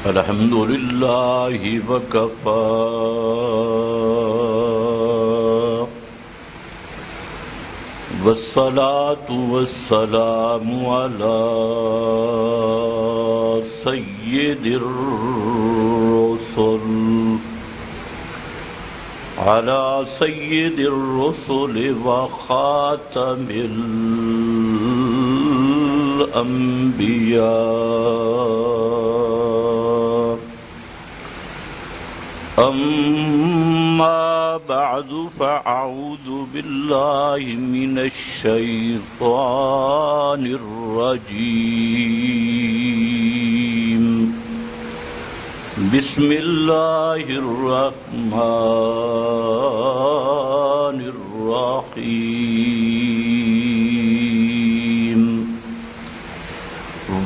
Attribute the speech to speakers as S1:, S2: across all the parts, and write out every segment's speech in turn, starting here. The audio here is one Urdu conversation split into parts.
S1: الحمد لله وكفى والصلاة والسلام على سيد الرسل وخاتم الأنبياء. أما بعد فأعوذ بالله من الشيطان الرجيم. بسم الله الرحمن الرحيم.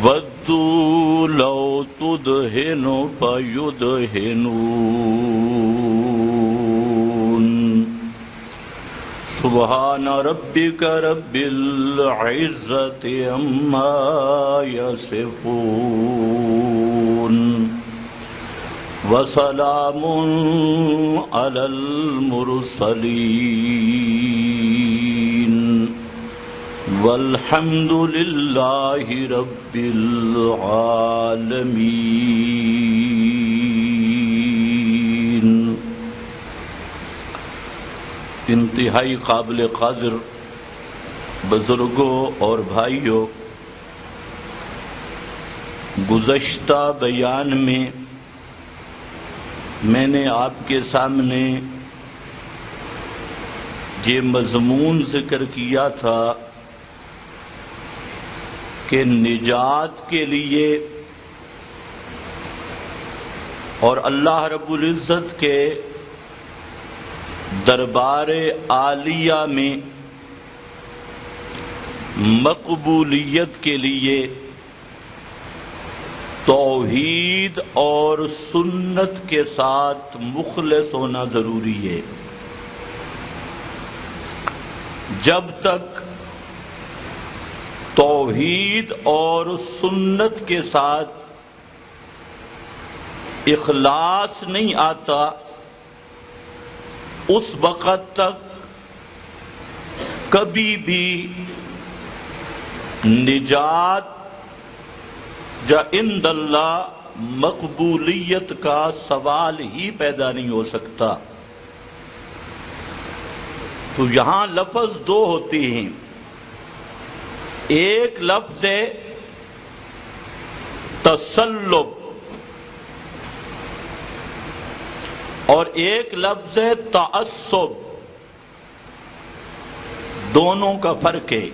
S1: ودوا لو تدهن فيدهنون. سبحان ربك رب العزة عما يصفون وسلام على المرسلين والحمد لله رب العالمين. انتہائی قابل قدر بزرگوں اور بھائیوں، گزشتہ بیان میں میں نے آپ کے سامنے یہ مضمون ذکر کیا تھا کہ نجات کے لیے اور اللہ رب العزت کے دربار عالیہ میں مقبولیت کے لیے توحید اور سنت کے ساتھ مخلص ہونا ضروری ہے. جب تک توحید اور سنت کے ساتھ اخلاص نہیں آتا، اس وقت تک کبھی بھی نجات یا عند اللہ مقبولیت کا سوال ہی پیدا نہیں ہو سکتا. تو یہاں لفظ دو ہوتے ہیں، ایک لفظ ہے تسلب اور ایک لفظ ہے تعصب. دونوں کا فرق ہے.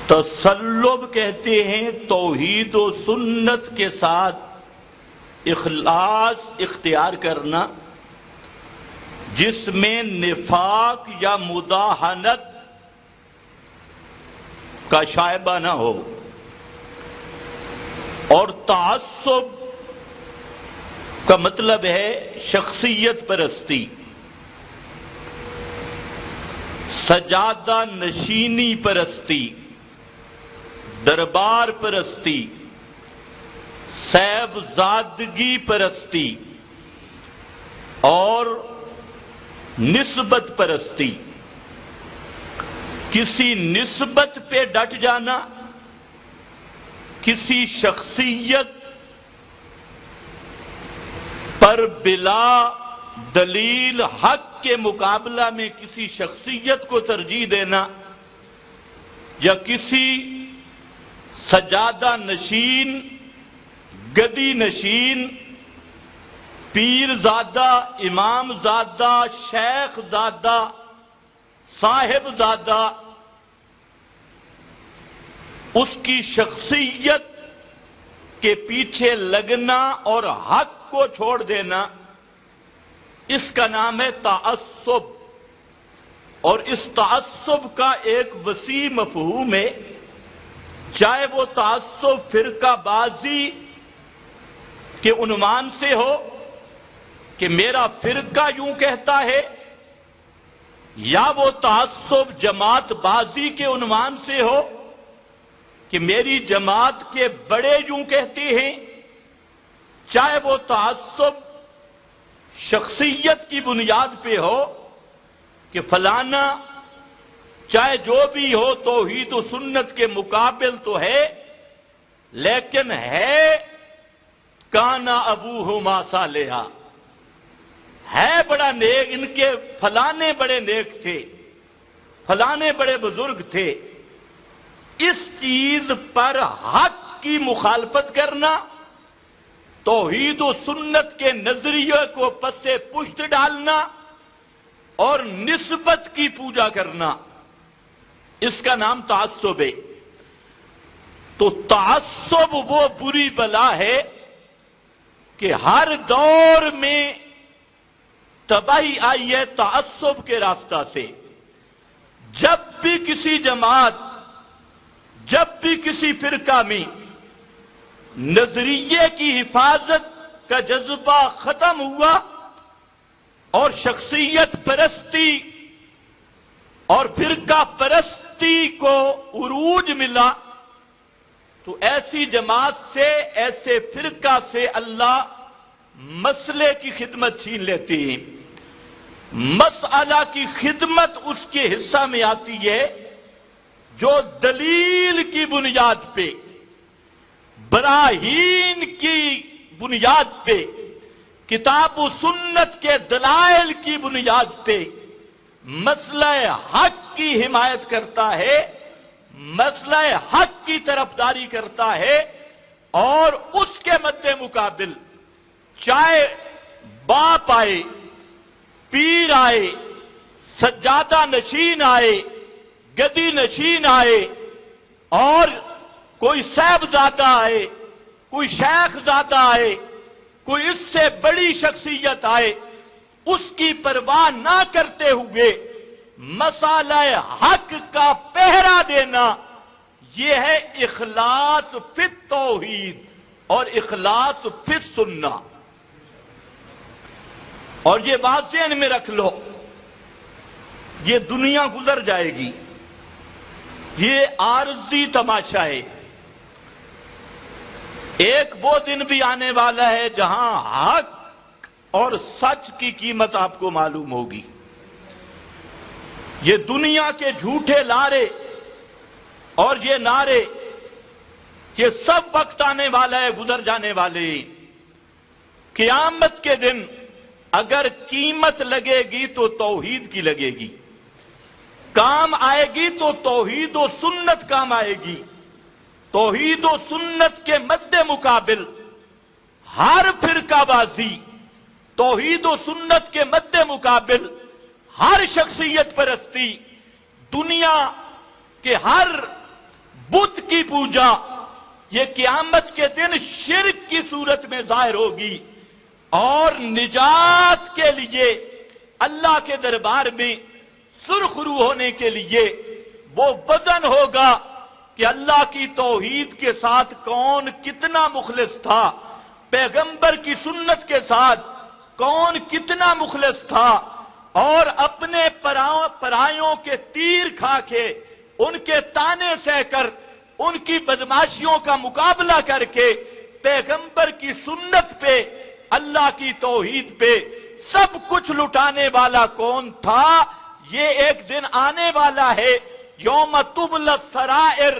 S1: تسلب کہتے ہیں توحید و سنت کے ساتھ اخلاص اختیار کرنا جس میں نفاق یا مداہنت کا شائبہ نہ ہو، اور تعصب کا مطلب ہے شخصیت پرستی، سجادہ نشینی پرستی، دربار پرستی، صاحبزادگی پرستی اور نسبت پرستی. کسی نسبت پہ ڈٹ جانا، کسی شخصیت پر بلا دلیل حق کے مقابلہ میں کسی شخصیت کو ترجیح دینا، یا کسی سجادہ نشین، گدی نشین، پیر زادہ، امام زادہ، شیخ زادہ، صاحب زادہ، اس کی شخصیت کے پیچھے لگنا اور حق کو چھوڑ دینا، اس کا نام ہے تعصب. اور اس تعصب کا ایک وسیع مفہوم ہے، چاہے وہ تعصب فرقہ بازی کے عنوان سے ہو کہ میرا فرقہ یوں کہتا ہے، یا وہ تعصب جماعت بازی کے عنوان سے ہو کہ میری جماعت کے بڑے یوں کہتے ہیں، چاہے وہ تعصب شخصیت کی بنیاد پہ ہو کہ فلانا چاہے جو بھی ہو توحید و سنت کے مقابل تو ہے، لیکن ہے کانا ابوہما صالحا، ہے بڑا نیک، ان کے فلانے بڑے نیک تھے، فلانے بڑے بزرگ تھے۔ اس چیز پر حق کی مخالفت کرنا، توحید و سنت کے نظریے کو پس پشت ڈالنا اور نسبت کی پوجا کرنا، اس کا نام تعصب ہے۔ تو تعصب وہ بری بلا ہے کہ ہر دور میں تباہی آئی ہے تعصب کے راستہ سے۔ جب بھی کسی جماعت، جب بھی کسی فرقہ میں نظریے کی حفاظت کا جذبہ ختم ہوا اور شخصیت پرستی اور فرقہ پرستی کو عروج ملا، تو ایسی جماعت سے، ایسے فرقہ سے اللہ مسئلے کی خدمت چھین لیتے ہیں۔ مسئلہ کی خدمت اس کے حصہ میں آتی ہے جو دلیل کی بنیاد پہ، براہین کی بنیاد پہ، کتاب و سنت کے دلائل کی بنیاد پہ مسئلہ حق کی حمایت کرتا ہے، مسئلہ حق کی طرفداری کرتا ہے، اور اس کے مد مقابل چاہے باپ آئے، پیر آئے، سجادہ نشین آئے، گدی نشین آئے، اور کوئی صاحبزادہ آئے، کوئی شیخ زادہ آئے، کوئی اس سے بڑی شخصیت آئے، اس کی پرواہ نہ کرتے ہوئے مسئلہ حق کا پہرا دینا، یہ ہے اخلاص فی التوحید اور اخلاص فی السنہ۔ اور یہ بات ذہن میں رکھ لو، یہ دنیا گزر جائے گی، یہ عارضی تماشا ہے۔ ایک وہ دن بھی آنے والا ہے جہاں حق اور سچ کی قیمت آپ کو معلوم ہوگی۔ یہ دنیا کے جھوٹے لارے اور یہ نعرے، یہ سب وقت آنے والا ہے، گزر جانے والے۔ قیامت کے دن اگر قیمت لگے گی تو توحید کی لگے گی، کام آئے گی تو توحید و سنت کام آئے گی۔ توحید و سنت کے مد مقابل ہر فرقہ بازی، توحید و سنت کے مد مقابل ہر شخصیت پرستی، دنیا کے ہر بت کی پوجا، یہ قیامت کے دن شرک کی صورت میں ظاہر ہوگی، اور نجات کے لیے اللہ کے دربار میں سرخرو ہونے کے لیے وہ وزن ہوگا کہ اللہ کی توحید کے ساتھ کون کتنا مخلص تھا، پیغمبر کی سنت کے ساتھ کون کتنا مخلص تھا، اور اپنے پرائیوں کے تیر کھا کے، ان کے تانے سہ کر، ان کی بدماشیوں کا مقابلہ کر کے پیغمبر کی سنت پہ، اللہ کی توحید پہ سب کچھ لٹانے والا کون تھا۔ یہ ایک دن آنے والا ہے، یوم تبلی السرائر،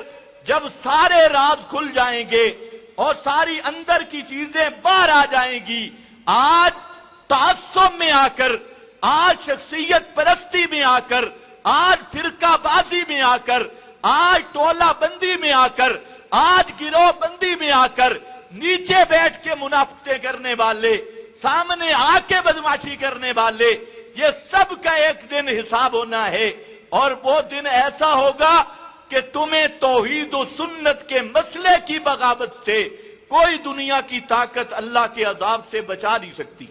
S1: جب سارے راز کھل جائیں گے اور ساری اندر کی چیزیں باہر آ جائیں گی۔ آج تعصب میں آ کر، آج شخصیت پرستی میں آ کر، آج فرقہ بازی میں آ کر، آج ٹولہ بندی میں آ کر، آج گروہ بندی میں آ کر، نیچے بیٹھ کے منافقتیں کرنے والے، سامنے آ کے بدماشی کرنے والے، یہ سب کا ایک دن حساب ہونا ہے۔ اور وہ دن ایسا ہوگا کہ تمہیں توحید و سنت کے مسئلے کی بغاوت سے کوئی دنیا کی طاقت اللہ کے عذاب سے بچا نہیں سکتی۔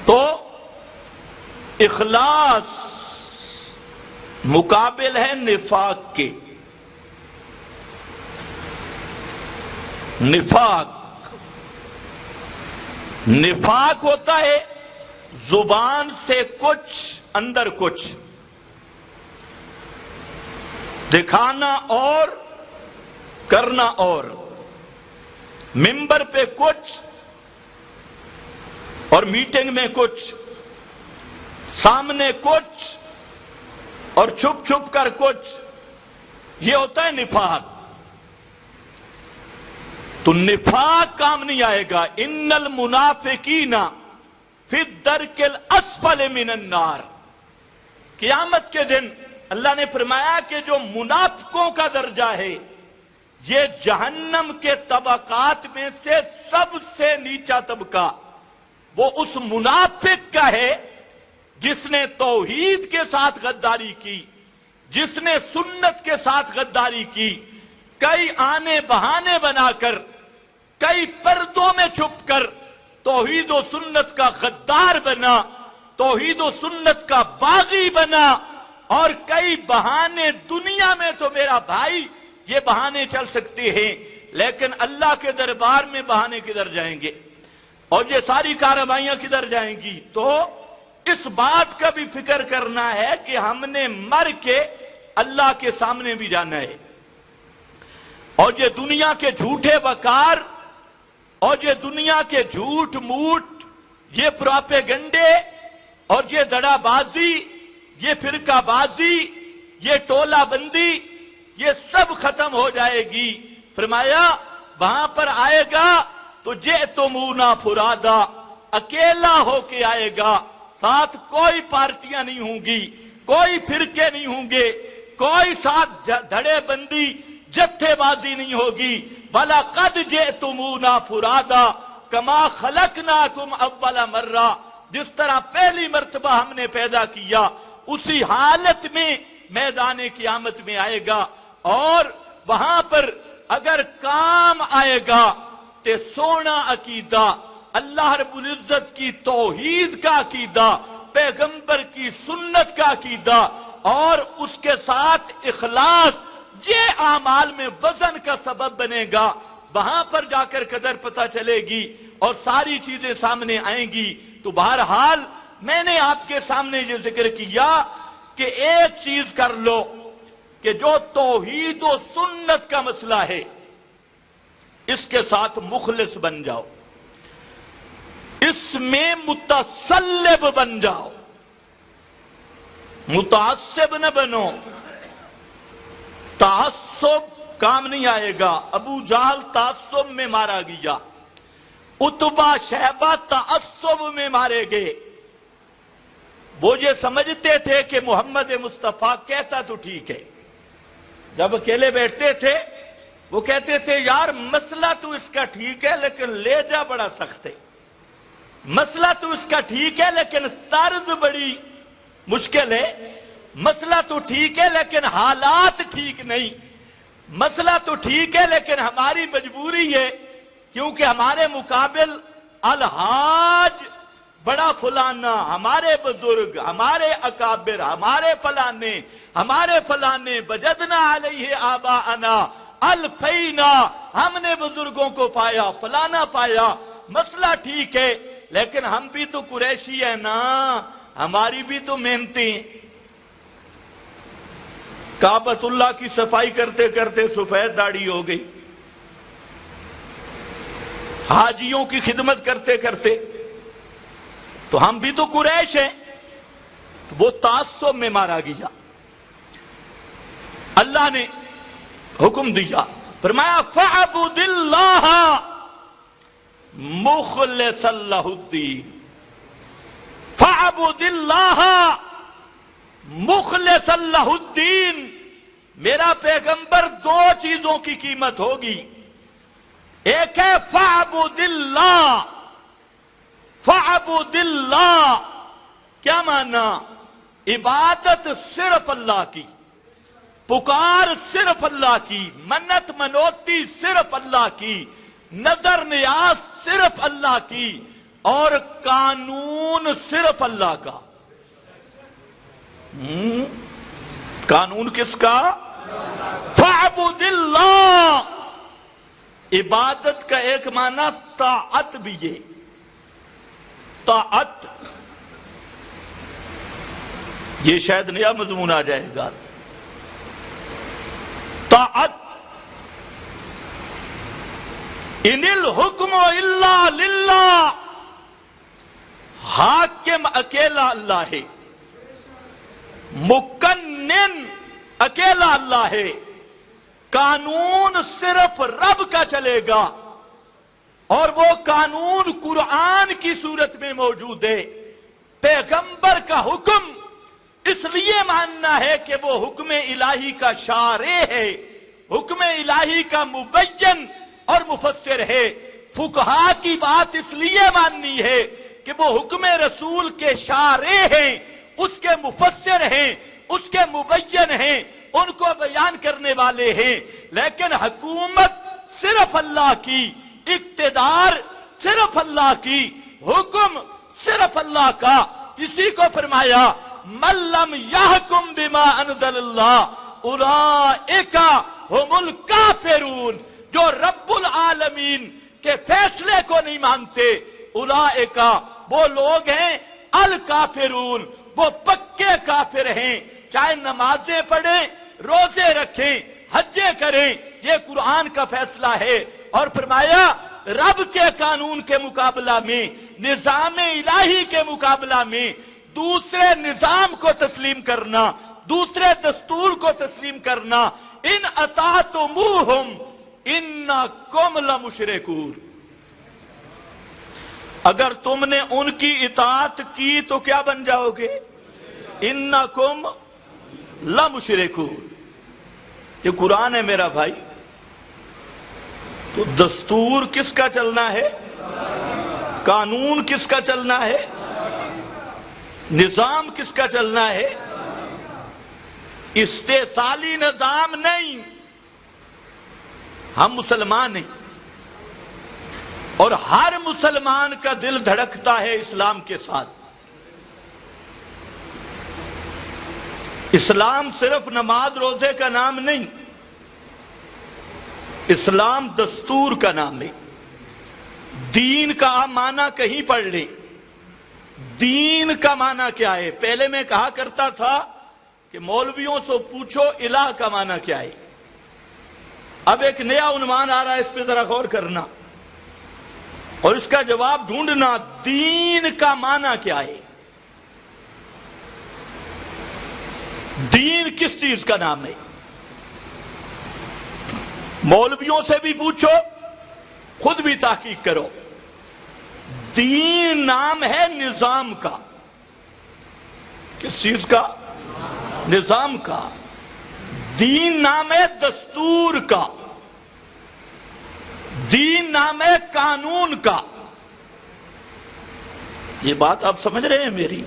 S1: تو اخلاص مقابل ہے نفاق کے۔ نفاق ہوتا ہے زبان سے کچھ، اندر کچھ۔ دکھانا اور کرنا اور، ممبر پہ کچھ اور میٹنگ میں کچھ، سامنے کچھ اور چھپ چھپ کر کچھ، یہ ہوتا ہے نفاق۔ تو نفاق کام نہیں آئے گا۔ ان المنافقین فی الدرک الاسفل من النار، قیامت کے دن اللہ نے فرمایا کہ جو منافقوں کا درجہ ہے یہ جہنم کے طبقات میں سے سب سے نیچا طبقہ وہ اس منافق کا ہے جس نے توحید کے ساتھ غداری کی، جس نے سنت کے ساتھ غداری کی، کئی آنے بہانے بنا کر، کئی پردوں میں چھپ کر توحید و سنت کا غدار بنا، توحید و سنت کا باغی بنا، اور کئی بہانے دنیا میں تو میرا بھائی یہ بہانے چل سکتے ہیں، لیکن اللہ کے دربار میں بہانے کدھر جائیں گے اور یہ ساری کارروائیاں کدھر جائیں گی؟ تو اس بات کا بھی فکر کرنا ہے کہ ہم نے مر کے اللہ کے سامنے بھی جانا ہے، اور یہ دنیا کے جھوٹے وقار اور یہ دنیا کے جھوٹ موٹ، یہ پراپیگنڈے اور یہ دڑا بازی، یہ فرقہ بازی، یہ ٹولہ بندی، یہ سب ختم ہو جائے گی۔ فرمایا وہاں پر آئے گا تو جئتمونا فرادا، اکیلا ہو کے آئے گا، ساتھ کوئی پارٹیاں نہیں ہوں گی، کوئی فرقے نہیں ہوں گے، کوئی ساتھ دھڑے بندی جتھے بازی نہیں ہوگی۔ وَلَقَدْ جِئْتُمُونَا فُرَادًا كَمَا خَلَقْنَاكُمْ أَوَّلَ مَرَّةٍ، جس طرح پہلی مرتبہ ہم نے پیدا کیا اسی حالت میں میدان قیامت میں آئے گا، اور وہاں پر اگر کام آئے گا تے سونا عقیدہ، اللہ رب العزت کی توحید کا عقیدہ، پیغمبر کی سنت کا عقیدہ، اور اس کے ساتھ اخلاص، یہ اعمال میں وزن کا سبب بنے گا۔ وہاں پر جا کر قدر پتہ چلے گی اور ساری چیزیں سامنے آئیں گی۔ تو بہرحال میں نے آپ کے سامنے یہ ذکر کیا کہ ایک چیز کر لو کہ جو توحید و سنت کا مسئلہ ہے اس کے ساتھ مخلص بن جاؤ، اس میں متصلب بن جاؤ، متعصب نہ بنو۔ تعصب کام نہیں آئے گا۔ ابو جہل تعصب میں مارا گیا، عتبہ شیبہ تعصب میں مارے گئے۔ وہ یہ سمجھتے تھے کہ محمد مصطفیٰ کہتا تو ٹھیک ہے، جب اکیلے بیٹھتے تھے وہ کہتے تھے یار مسئلہ تو اس کا ٹھیک ہے لیکن لے جا بڑا سخت ہے، مسئلہ تو اس کا ٹھیک ہے لیکن طرز بڑی مشکل ہے، مسئلہ تو ٹھیک ہے لیکن حالات ٹھیک نہیں، مسئلہ تو ٹھیک ہے لیکن ہماری مجبوری ہے، کیونکہ ہمارے مقابل الحاج بڑا فلانا، ہمارے بزرگ، ہمارے اکابر، ہمارے فلانے وجدنا علیہ آباءنا الفینا، ہم نے بزرگوں کو پایا، فلانا پایا، مسئلہ ٹھیک ہے لیکن ہم بھی تو قریشی ہیں نا، ہماری بھی تو محنتیں۔ کعبۃ اللہ کی صفائی کرتے کرتے سفید داڑھی ہو گئی، حاجیوں کی خدمت کرتے کرتے، تو ہم بھی تو قریش ہیں۔ وہ تعصب میں مارا گیا۔ اللہ نے حکم دیا، فرمایا فَعْبُدِ اللَّهَ مُخْلِصًا لَهُ الدِّينَ، فَعْبُدِ اللَّهَ مُخْلِصًا لَهُ الدِّينَ۔ میرا پیغمبر دو چیزوں کی قیمت ہوگی، ایک ہے فَعْبُدِ اللَّهَ، فَعْبُدِ اللَّهَ کیا معنی؟ عبادت صرف اللہ کی، پکار صرف اللہ کی، منت منوتی صرف اللہ کی، نظر نیاز صرف اللہ کی، اور قانون صرف اللہ کا۔ قانون کس کا؟ فَعْبُدِ اللَّهَ۔ عبادت کا ایک معنی طاعت بھی ہے، طاعت، یہ شاید نیا مضمون آ جائے گا۔ طاعت، ان الحکم الا للہ، حاکم اکیلا اللہ ہے، مکنن اکیلا اللہ ہے، قانون صرف رب کا چلے گا، اور وہ قانون قرآن کی صورت میں موجود ہے۔ پیغمبر کا حکم اس لیے ماننا ہے کہ وہ حکم الہی کا شارع ہے، حکم الہی کا مبین اور مفسر ہے۔ فقہا کی بات اس لیے ماننی ہے کہ وہ حکم رسول کے شارع ہیں، اس کے مفسر ہیں، اس کے مبین ہیں، ان کو بیان کرنے والے ہیں۔ لیکن حکومت صرف اللہ کی، اقتدار صرف اللہ کی، حکم صرف اللہ کا۔ اسی کو فرمایا من لم یحکم بما انزل اللہ اولئک ھم الکافرون، جو رب العالمین کے فیصلے کو نہیں مانتے، اولئک وہ لوگ ہیں الکافرون، وہ پکے کافر ہیں۔ چاہے نمازیں پڑھیں، روزے رکھیں، حجیں کریں، یہ قرآن کا فیصلہ ہے۔ اور فرمایا رب کے قانون کے مقابلہ میں، نظام الہی کے مقابلہ میں دوسرے نظام کو تسلیم کرنا، دوسرے دستور کو تسلیم کرنا، ان اطعتموہم انکم لمشرکون، اگر تم نے ان کی اطاعت کی تو کیا بن جاؤ گے؟ انکم لمشرکون۔ یہ قرآن ہے میرا بھائی، تو دستور کس کا چلنا ہے؟ قانون کس کا چلنا ہے؟ نظام کس کا چلنا ہے؟ استحصالی نظام نہیں۔ ہم مسلمان ہیں، اور ہر مسلمان کا دل دھڑکتا ہے اسلام کے ساتھ۔ اسلام صرف نماز روزے کا نام نہیں، اسلام دستور کا نام ہے۔ دین کا معنی کہیں پڑھ لیں، دین کا معنی کیا ہے؟ پہلے میں کہا کرتا تھا کہ مولویوں سے پوچھو الہ کا معنی کیا ہے۔ اب ایک نیا عنوان آ رہا ہے، اس پہ ذرا غور کرنا اور اس کا جواب ڈھونڈنا۔ دین کا معنی کیا ہے؟ دین کس چیز کا نام ہے؟ مولویوں سے بھی پوچھو، خود بھی تحقیق کرو۔ دین نام ہے نظام کا۔ کس چیز کا؟ نظام کا۔ دین نام ہے دستور کا، دین نام ہے قانون کا۔ یہ بات آپ سمجھ رہے ہیں میری؟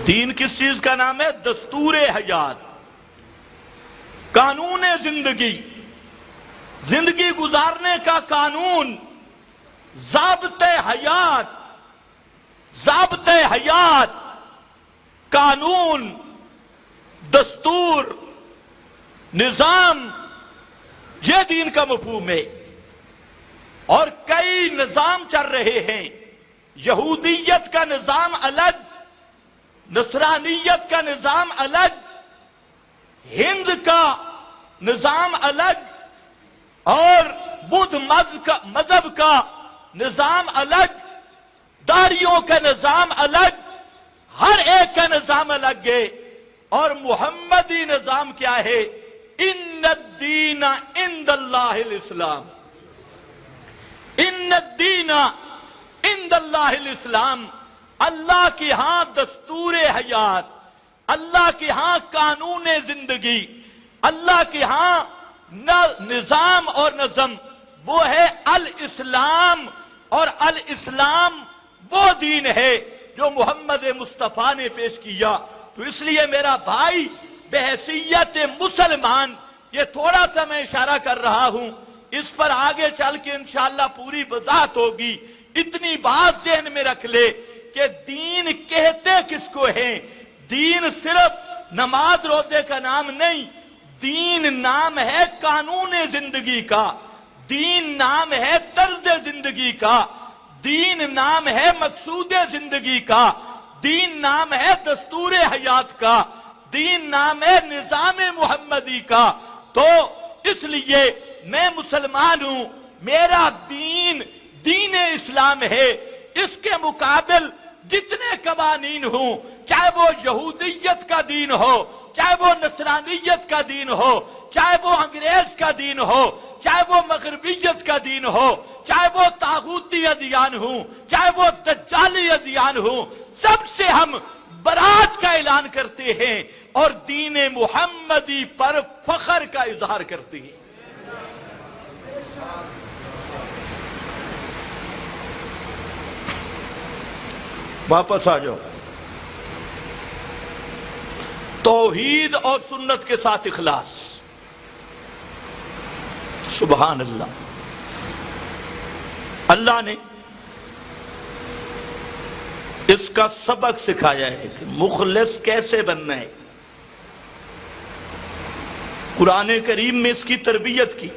S1: دین کس چیز کا نام ہے؟ دستور حیات، قانون زندگی، زندگی گزارنے کا قانون، ضابطۂ حیات، ضابطۂ حیات، قانون، دستور، نظام، یہ دین کا مفہوم ہے۔ اور کئی نظام چل رہے ہیں۔ یہودیت کا نظام الگ، نصرانیت کا نظام الگ، ہند کا نظام الگ، اور بدھ مذہب کا نظام الگ، داریوں کا نظام الگ، ہر ایک کا نظام الگ ہے۔ اور محمدی نظام کیا ہے؟ ان الدین عند اللہ الاسلام، ان الدین عند اللہ الاسلام۔ اللہ کی ہاں دستور حیات، اللہ کی ہاں قانون زندگی، اللہ کی ہاں نظام اور نظم، وہ ہے الاسلام۔ اور الاسلام وہ دین ہے جو محمد مصطفیٰ نے پیش کیا۔ تو اس لیے میرا بھائی، بحیثیت مسلمان، یہ تھوڑا سا میں اشارہ کر رہا ہوں، اس پر آگے چل کے انشاءاللہ پوری وضاحت ہوگی۔ اتنی بات ذہن میں رکھ لے کہ دین کہتے کس کو ہیں؟ دین صرف نماز روزے کا نام نہیں، دین نام ہے قانون زندگی کا، دین نام ہے طرز زندگی کا، دین نام ہے مقصود زندگی کا، دین نام ہے دستور حیات کا، دین نام ہے نظام محمدی کا۔ تو اس لیے میں مسلمان ہوں، میرا دین دین اسلام ہے، اس کے مقابل جتنے قوانین ہوں، چاہے وہ یہودیت کا دین ہو، چاہے وہ نصرانیت کا دین ہو، چاہے وہ انگریز کا دین ہو، چاہے وہ مغربیت کا دین ہو، چاہے وہ طاغوتی ادیان ہوں، چاہے وہ دجالی ادیان ہوں، سب سے ہم برات کا اعلان کرتے ہیں اور دین محمدی پر فخر کا اظہار کرتے ہیں۔ واپس آ جاؤ۔ توحید اور سنت کے ساتھ اخلاص، سبحان اللہ۔ اللہ نے اس کا سبق سکھایا ہے کہ مخلص کیسے بننا ہے، قرآن کریم میں اس کی تربیت کی۔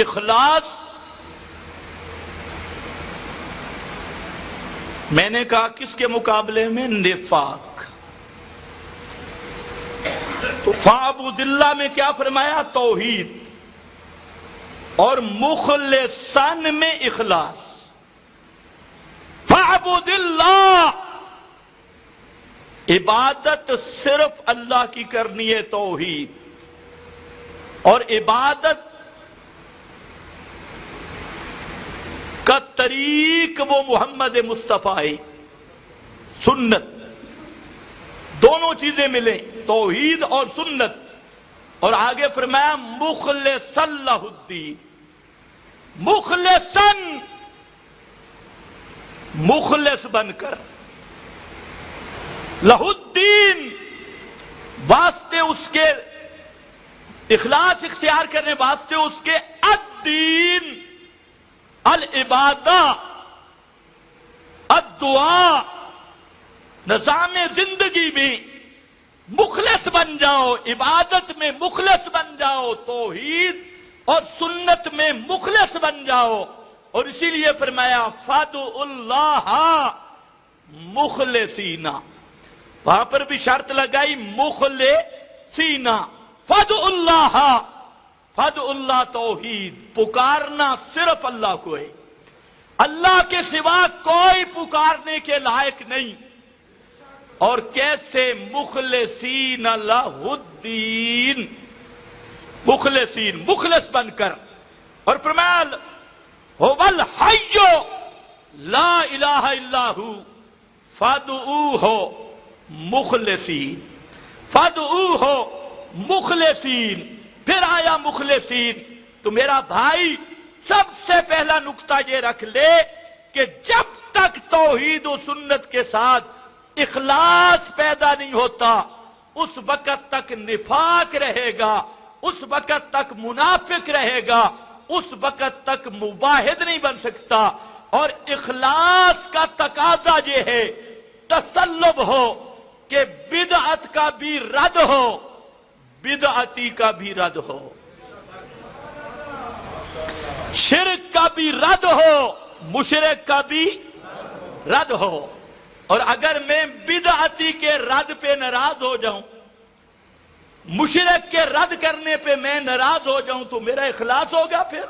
S1: اخلاص میں نے کہا کس کے مقابلے میں؟ نفاق۔ تو فاعبد اللہ میں کیا فرمایا؟ توحید، اور مخلصان میں اخلاص۔ فاعبد اللہ، عبادت صرف اللہ کی کرنی ہے، توحید، اور عبادت کا طریق وہ محمد مصطفیٰ ہے، سنت، دونوں چیزیں ملیں، توحید اور سنت۔ اور آگے فرمایا مخلصا لہ الدین، مخلصاً، مخلص بن کر، لہ الدین، واسطے اس کے، اخلاص اختیار کرنے واسطے اس کے، الدین، العبادہ، الدعا، نظام زندگی میں مخلص بن جاؤ، عبادت میں مخلص بن جاؤ، توحید اور سنت میں مخلص بن جاؤ۔ اور اسی لیے فرمایا فادعوا اللہ مخلصین، وہاں پر بھی شرط لگائی مخلصین، فادعوا اللہ، فادعوا اللہ، توحید، پکارنا صرف اللہ کو ہے، اللہ کے سوا کوئی پکارنے کے لائق نہیں۔ اور کیسے؟ مخلصین لہ الدین، مخلصین، مخلص بن کر۔ اور فرمایا هو الحی لا الہ الا ہو فادعوہ مخلصین، فادعوہ مخلصین۔ پھر آیا مخلصین۔ تو میرا بھائی سب سے پہلا نقطہ یہ رکھ لے کہ جب تک توحید و سنت کے ساتھ اخلاص پیدا نہیں ہوتا، اس وقت تک نفاق رہے گا، اس وقت تک منافق رہے گا، اس وقت تک مواحد نہیں بن سکتا۔ اور اخلاص کا تقاضا یہ ہے تسلب ہو کہ بدعت کا بھی رد ہو، بدعتی کا بھی رد ہو، شرک کا بھی رد ہو، مشرک کا بھی رد ہو۔ اور اگر میں بدعتی کے رد پہ ناراض ہو جاؤں، مشرک کے رد کرنے پہ میں ناراض ہو جاؤں، تو میرا اخلاص ہوگا پھر؟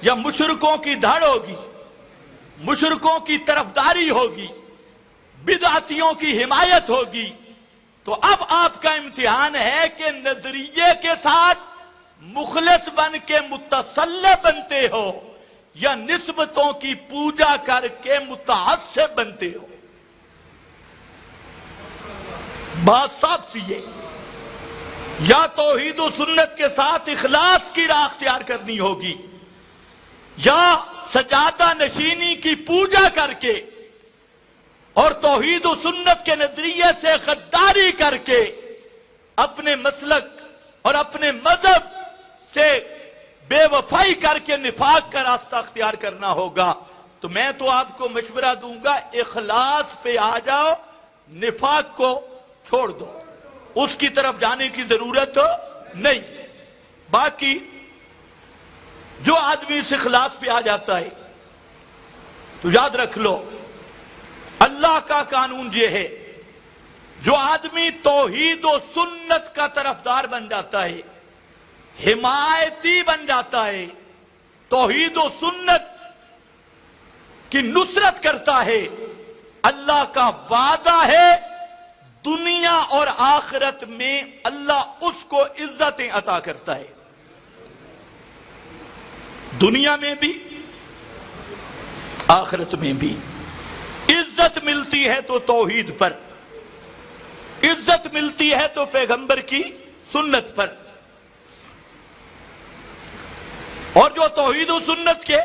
S1: یا مشرکوں کی دھڑ ہوگی، مشرکوں کی طرفداری ہوگی، بدعتیوں کی حمایت ہوگی؟ تو اب آپ کا امتحان ہے کہ نظریے کے ساتھ مخلص بن کے متسلب بنتے ہو یا نسبتوں کی پوجا کر کے متعصب بنتے ہو۔ بات صاف سی ہے، یا توحید و سنت کے ساتھ اخلاص کی راہ اختیار کرنی ہوگی، یا سجادہ نشینی کی پوجا کر کے اور توحید و سنت کے نظریے سے غداری کر کے اپنے مسلک اور اپنے مذہب سے بے وفائی کر کے نفاق کا راستہ اختیار کرنا ہوگا۔ تو میں تو آپ کو مشورہ دوں گا، اخلاص پہ آ جاؤ، نفاق کو چھوڑ دو، اس کی طرف جانے کی ضرورت نہیں۔ باقی جو آدمی اس اخلاص پہ آ جاتا ہے تو یاد رکھ لو، اللہ کا قانون یہ ہے جو آدمی توحید و سنت کا طرفدار بن جاتا ہے، حمایتی بن جاتا ہے، توحید و سنت کی نصرت کرتا ہے، اللہ کا وعدہ ہے دنیا اور آخرت میں اللہ اس کو عزتیں عطا کرتا ہے، دنیا میں بھی آخرت میں بھی۔ عزت ملتی ہے تو توحید پر، عزت ملتی ہے تو پیغمبر کی سنت پر، اور جو توحید و سنت کے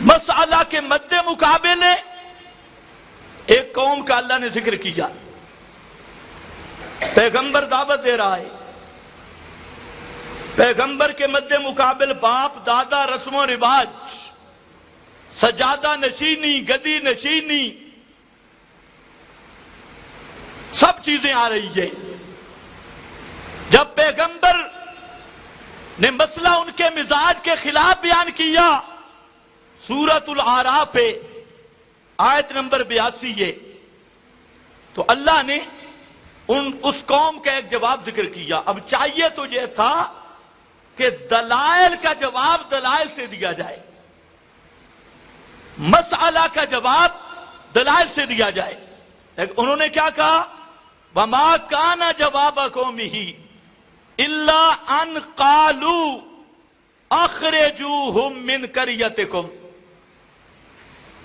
S1: مسئلہ کے مد مقابلے ایک قوم کا اللہ نے ذکر کیا، پیغمبر دعوت دے رہا ہے، پیغمبر کے مد مقابل باپ دادا رسم و رواج، سجادہ نشینی، گدی نشینی، سب چیزیں آ رہی ہیں۔ جب پیغمبر نے مسئلہ ان کے مزاج کے خلاف بیان کیا، سورۃ الاعراف پہ آیت نمبر 82 ہے، تو اللہ نے اس قوم کا ایک جواب ذکر کیا۔ اب چاہیے تو یہ تھا کہ دلائل کا جواب دلائل سے دیا جائے، مسئلہ کا جواب دلائل سے دیا جائے، لیکن انہوں نے کیا کہا؟ وَمَا كَانَ جَوَابَ قَوْمِهِ إِلَّا أَنْ قَالُوا أَخْرِجُوهُمْ مِنْ قَرْيَتِكُمْ۔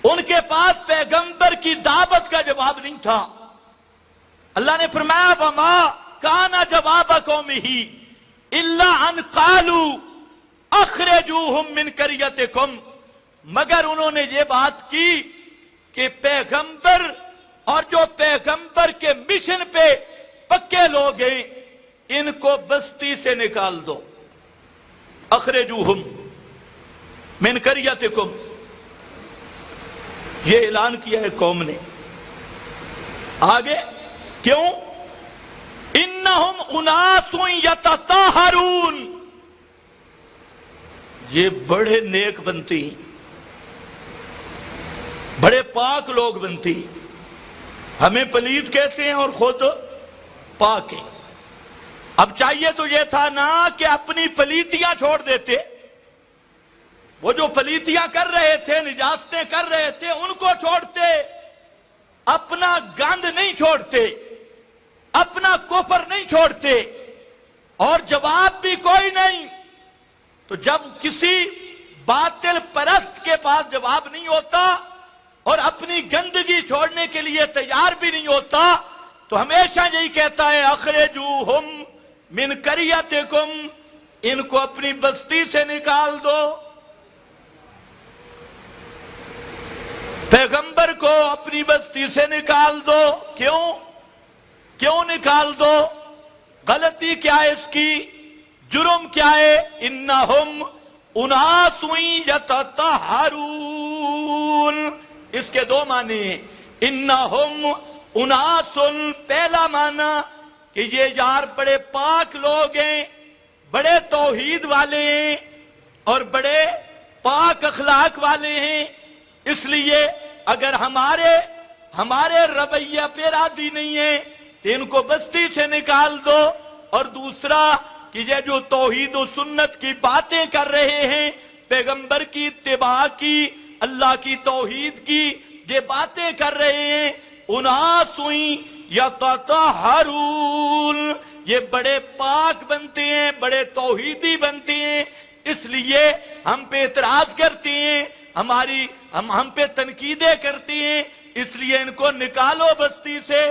S1: ان کے پاس پیغمبر کی دعوت کا جواب نہیں تھا۔ اللہ نے فرمایا وَمَا كَانَ جَوَابَ قَوْمِهِ إِلَّا أَنْ قَالُوا أَخْرِجُوهُمْ مِنْ قَرْيَتِكُمْ، مگر انہوں نے یہ بات کی کہ پیغمبر اور جو پیغمبر کے مشن پہ پکے لوگ ہیں ان کو بستی سے نکال دو، اخرجوہم من قریتکم، یہ اعلان کیا ہے قوم نے۔ آگے کیوں؟ انہم اناس یتطہرون، یہ بڑے نیک بنتی، بڑے پاک لوگ بنتی، ہمیں پلیت کہتے ہیں اور خود پاک ہیں۔ اب چاہیے تو یہ تھا نا کہ اپنی پلیتیاں چھوڑ دیتے، وہ جو پلیتیاں کر رہے تھے، نجاستیں کر رہے تھے، ان کو چھوڑتے، اپنا گند نہیں چھوڑتے، اپنا کفر نہیں چھوڑتے، اور جواب بھی کوئی نہیں۔ تو جب کسی باطل پرست کے پاس جواب نہیں ہوتا اور اپنی گندگی چھوڑنے کے لیے تیار بھی نہیں ہوتا، تو ہمیشہ یہی کہتا ہے اخرجوہم من قریتکم، ان کو اپنی بستی سے نکال دو، پیغمبر کو اپنی بستی سے نکال دو۔ کیوں نکال دو؟ غلطی کیا ہے اس کی؟ جرم کیا ہے؟ انہم اناس یتطہرون، اس کے دو معنی ہیں۔ انہم اناس، پہلا معنی کہ یہ یار بڑے پاک لوگ ہیں، بڑے توحید والے ہیں اور بڑے پاک اخلاق والے ہیں، اس لیے اگر ہمارے رویہ پہ راضی نہیں ہے تو ان کو بستی سے نکال دو۔ اور دوسرا کہ یہ جو توحید و سنت کی باتیں کر رہے ہیں، پیغمبر کی اتباع کی، اللہ کی توحید کی یہ باتیں کر رہے ہیں، اناس یتطہرون، یہ بڑے پاک بنتے ہیں، بڑے توحیدی بنتے ہیں، اس لیے ہم پہ اعتراض کرتے ہیں، ہم پہ تنقیدیں کرتے ہیں، اس لیے ان کو نکالو بستی سے۔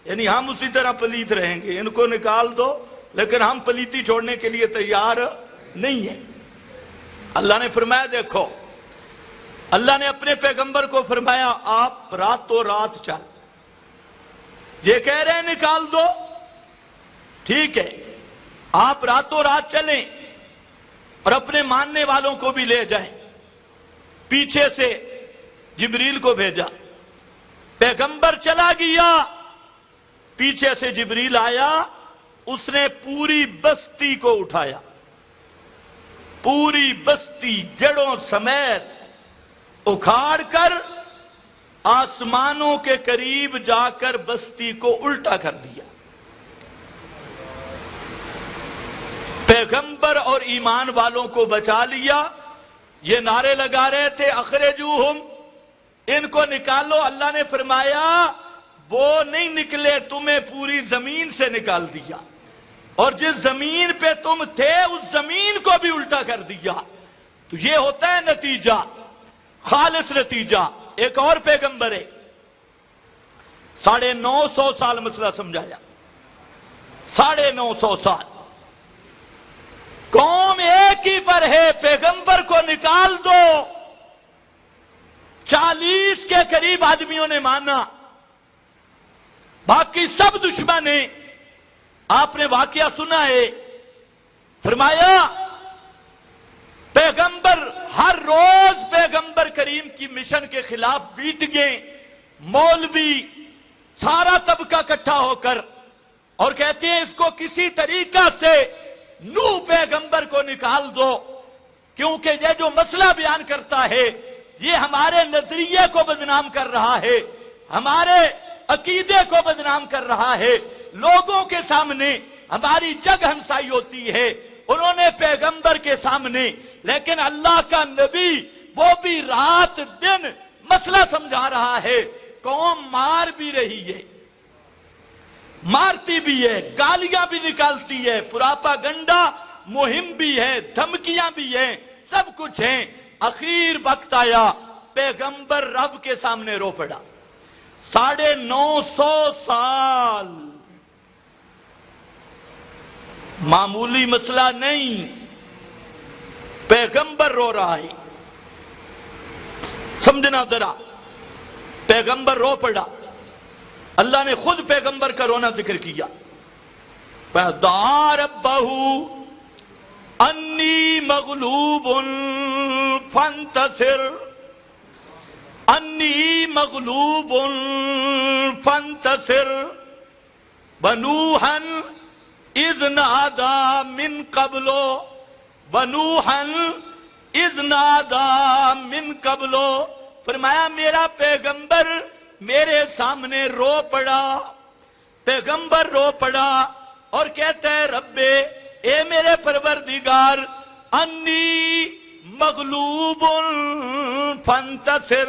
S1: یعنی ہم اسی طرح پلیت رہیں گے، ان کو نکال دو، لیکن ہم پلیتی چھوڑنے کے لیے تیار نہیں ہیں۔ اللہ نے فرمایا دیکھو، اللہ نے اپنے پیغمبر کو فرمایا آپ راتوں رات چل، یہ کہہ رہے ہیں نکال دو، ٹھیک ہے، آپ راتوں رات چلیں اور اپنے ماننے والوں کو بھی لے جائیں۔ پیچھے سے جبریل کو بھیجا، پیغمبر چلا گیا، پیچھے سے جبریل آیا، اس نے پوری بستی کو اٹھایا، پوری بستی جڑوں سمیت اکھاڑ کر آسمانوں کے قریب جا کر بستی کو الٹا کر دیا۔ پیغمبر اور ایمان والوں کو بچا لیا۔ یہ نعرے لگا رہے تھے اخرجوہم، ان کو نکالو۔ اللہ نے فرمایا وہ نہیں نکلے، تمہیں پوری زمین سے نکال دیا، اور جس زمین پہ تم تھے اس زمین کو بھی الٹا کر دیا۔ تو یہ ہوتا ہے نتیجہ، خالص نتیجہ۔ ایک اور پیغمبر ہے، 950 سال مسئلہ سمجھایا، 950 سال قوم ایک ہی پر ہے، پیغمبر کو نکال دو۔ 40 کے قریب آدمیوں نے مانا، باقی سب دشمن ہیں۔ آپ نے واقعہ سنا ہے، فرمایا پیغمبر ہر روز پیغمبر کریم کی مشن کے خلاف بیٹھ گئے، مولوی سارا طبقہ اکٹھا ہو کر، اور کہتے ہیں اس کو کسی طریقہ سے نوح پیغمبر کو نکال دو، کیونکہ یہ جو مسئلہ بیان کرتا ہے یہ ہمارے نظریے کو بدنام کر رہا ہے، ہمارے عقیدے کو بدنام کر رہا ہے، لوگوں کے سامنے ہماری جگ ہنسائی ہوتی ہے۔ انہوں نے پیغمبر کے سامنے، لیکن اللہ کا نبی وہ بھی رات دن مسئلہ سمجھا رہا ہے، قوم مار بھی رہی ہے، مارتی بھی ہے، گالیاں بھی نکالتی ہے، پراپاگنڈا مہم بھی ہے، دھمکیاں بھی ہیں، سب کچھ ہیں۔ اخیر وقت آیا، پیغمبر رب کے سامنے رو پڑا۔ 950 سال معمولی مسئلہ نہیں، پیغمبر رو رہا ہے، سمجھنا ذرا، پیغمبر رو پڑا۔ اللہ نے خود پیغمبر کا رونا ذکر کیا، دعا ربہ انی مغلوب فانتصر، انی مغلوب فانتصر، ونوحا اذ نادى من قبل، ونوحا اذ نادى من قبل۔ فرمایا میرا پیغمبر میرے سامنے رو پڑا، پیغمبر رو پڑا اور کہتا ہے رب اے میرے پروردگار، انی مغلوب فانتصر،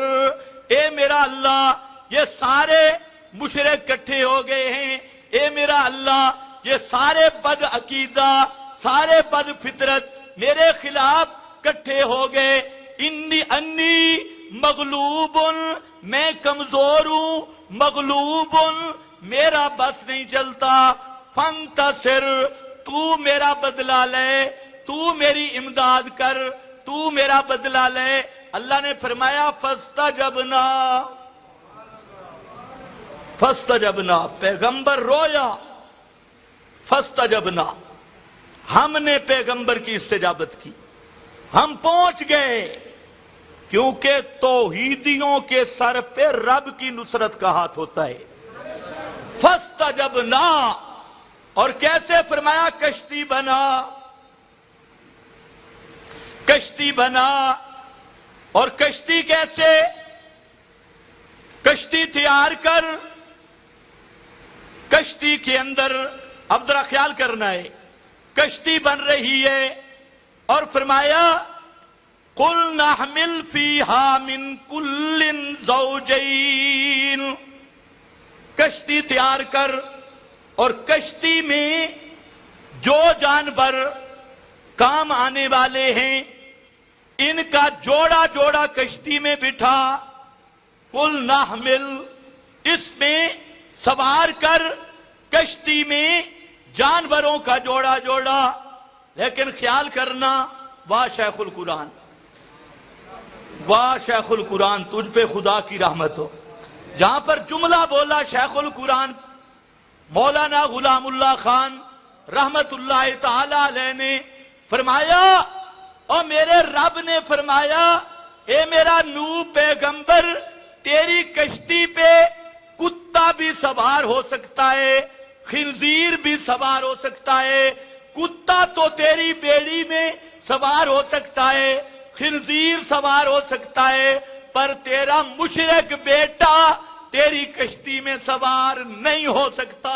S1: اے میرا اللہ یہ سارے مشرک کٹھے ہو گئے ہیں، اے میرا اللہ یہ سارے بد عقیدہ، سارے بد فطرت میرے خلاف کٹھے ہو گئے، انی مغلوب، میں کمزور ہوں، مغلوب میرا بس نہیں چلتا، فانتصر تو میرا بدلہ لے، تو میری امداد کر، تو میرا بدلہ لے۔ اللہ نے فرمایا فاستجبنا، فاستجبنا، پیغمبر رویا، فاستجبنا، ہم نے پیغمبر کی استجابت کی، ہم پہنچ گئے، کیونکہ توحیدیوں کے سر پہ رب کی نصرت کا ہاتھ ہوتا ہے۔ فاستجبنا، اور کیسے فرمایا کشتی بنا، کشتی بنا، اور کشتی کیسے، کشتی تیار کر، کشتی کے اندر اب ذرا خیال کرنا ہے، کشتی بن رہی ہے، اور فرمایا قُلْ نَحْمِلْ فِيهَا مِن كُلٍّ زَوْجَيْنِ، کشتی تیار کر، اور کشتی میں جو جانور کام آنے والے ہیں ان کا جوڑا جوڑا کشتی میں بٹھا، قُلْ نَحْمِلْ، اس میں سوار کر کشتی میں جانوروں کا جوڑا جوڑا۔ لیکن خیال کرنا، واہ شیخ القرآن، واہ شیخ القرآن، تجھ پہ خدا کی رحمت ہو۔ جہاں پر جملہ بولا شیخ القرآن مولانا غلام اللہ خان رحمت اللہ تعالی علیہ نے، فرمایا اور میرے رب نے فرمایا اے میرا نوح پیغمبر، تیری کشتی پہ کتا بھی سوار ہو سکتا ہے، خنزیر بھی سوار ہو سکتا ہے، کتا تو تیری بیڑی میں سوار ہو سکتا ہے، خنزیر سوار ہو سکتا ہے، پر تیرا مشرک بیٹا تیری کشتی میں سوار نہیں ہو سکتا۔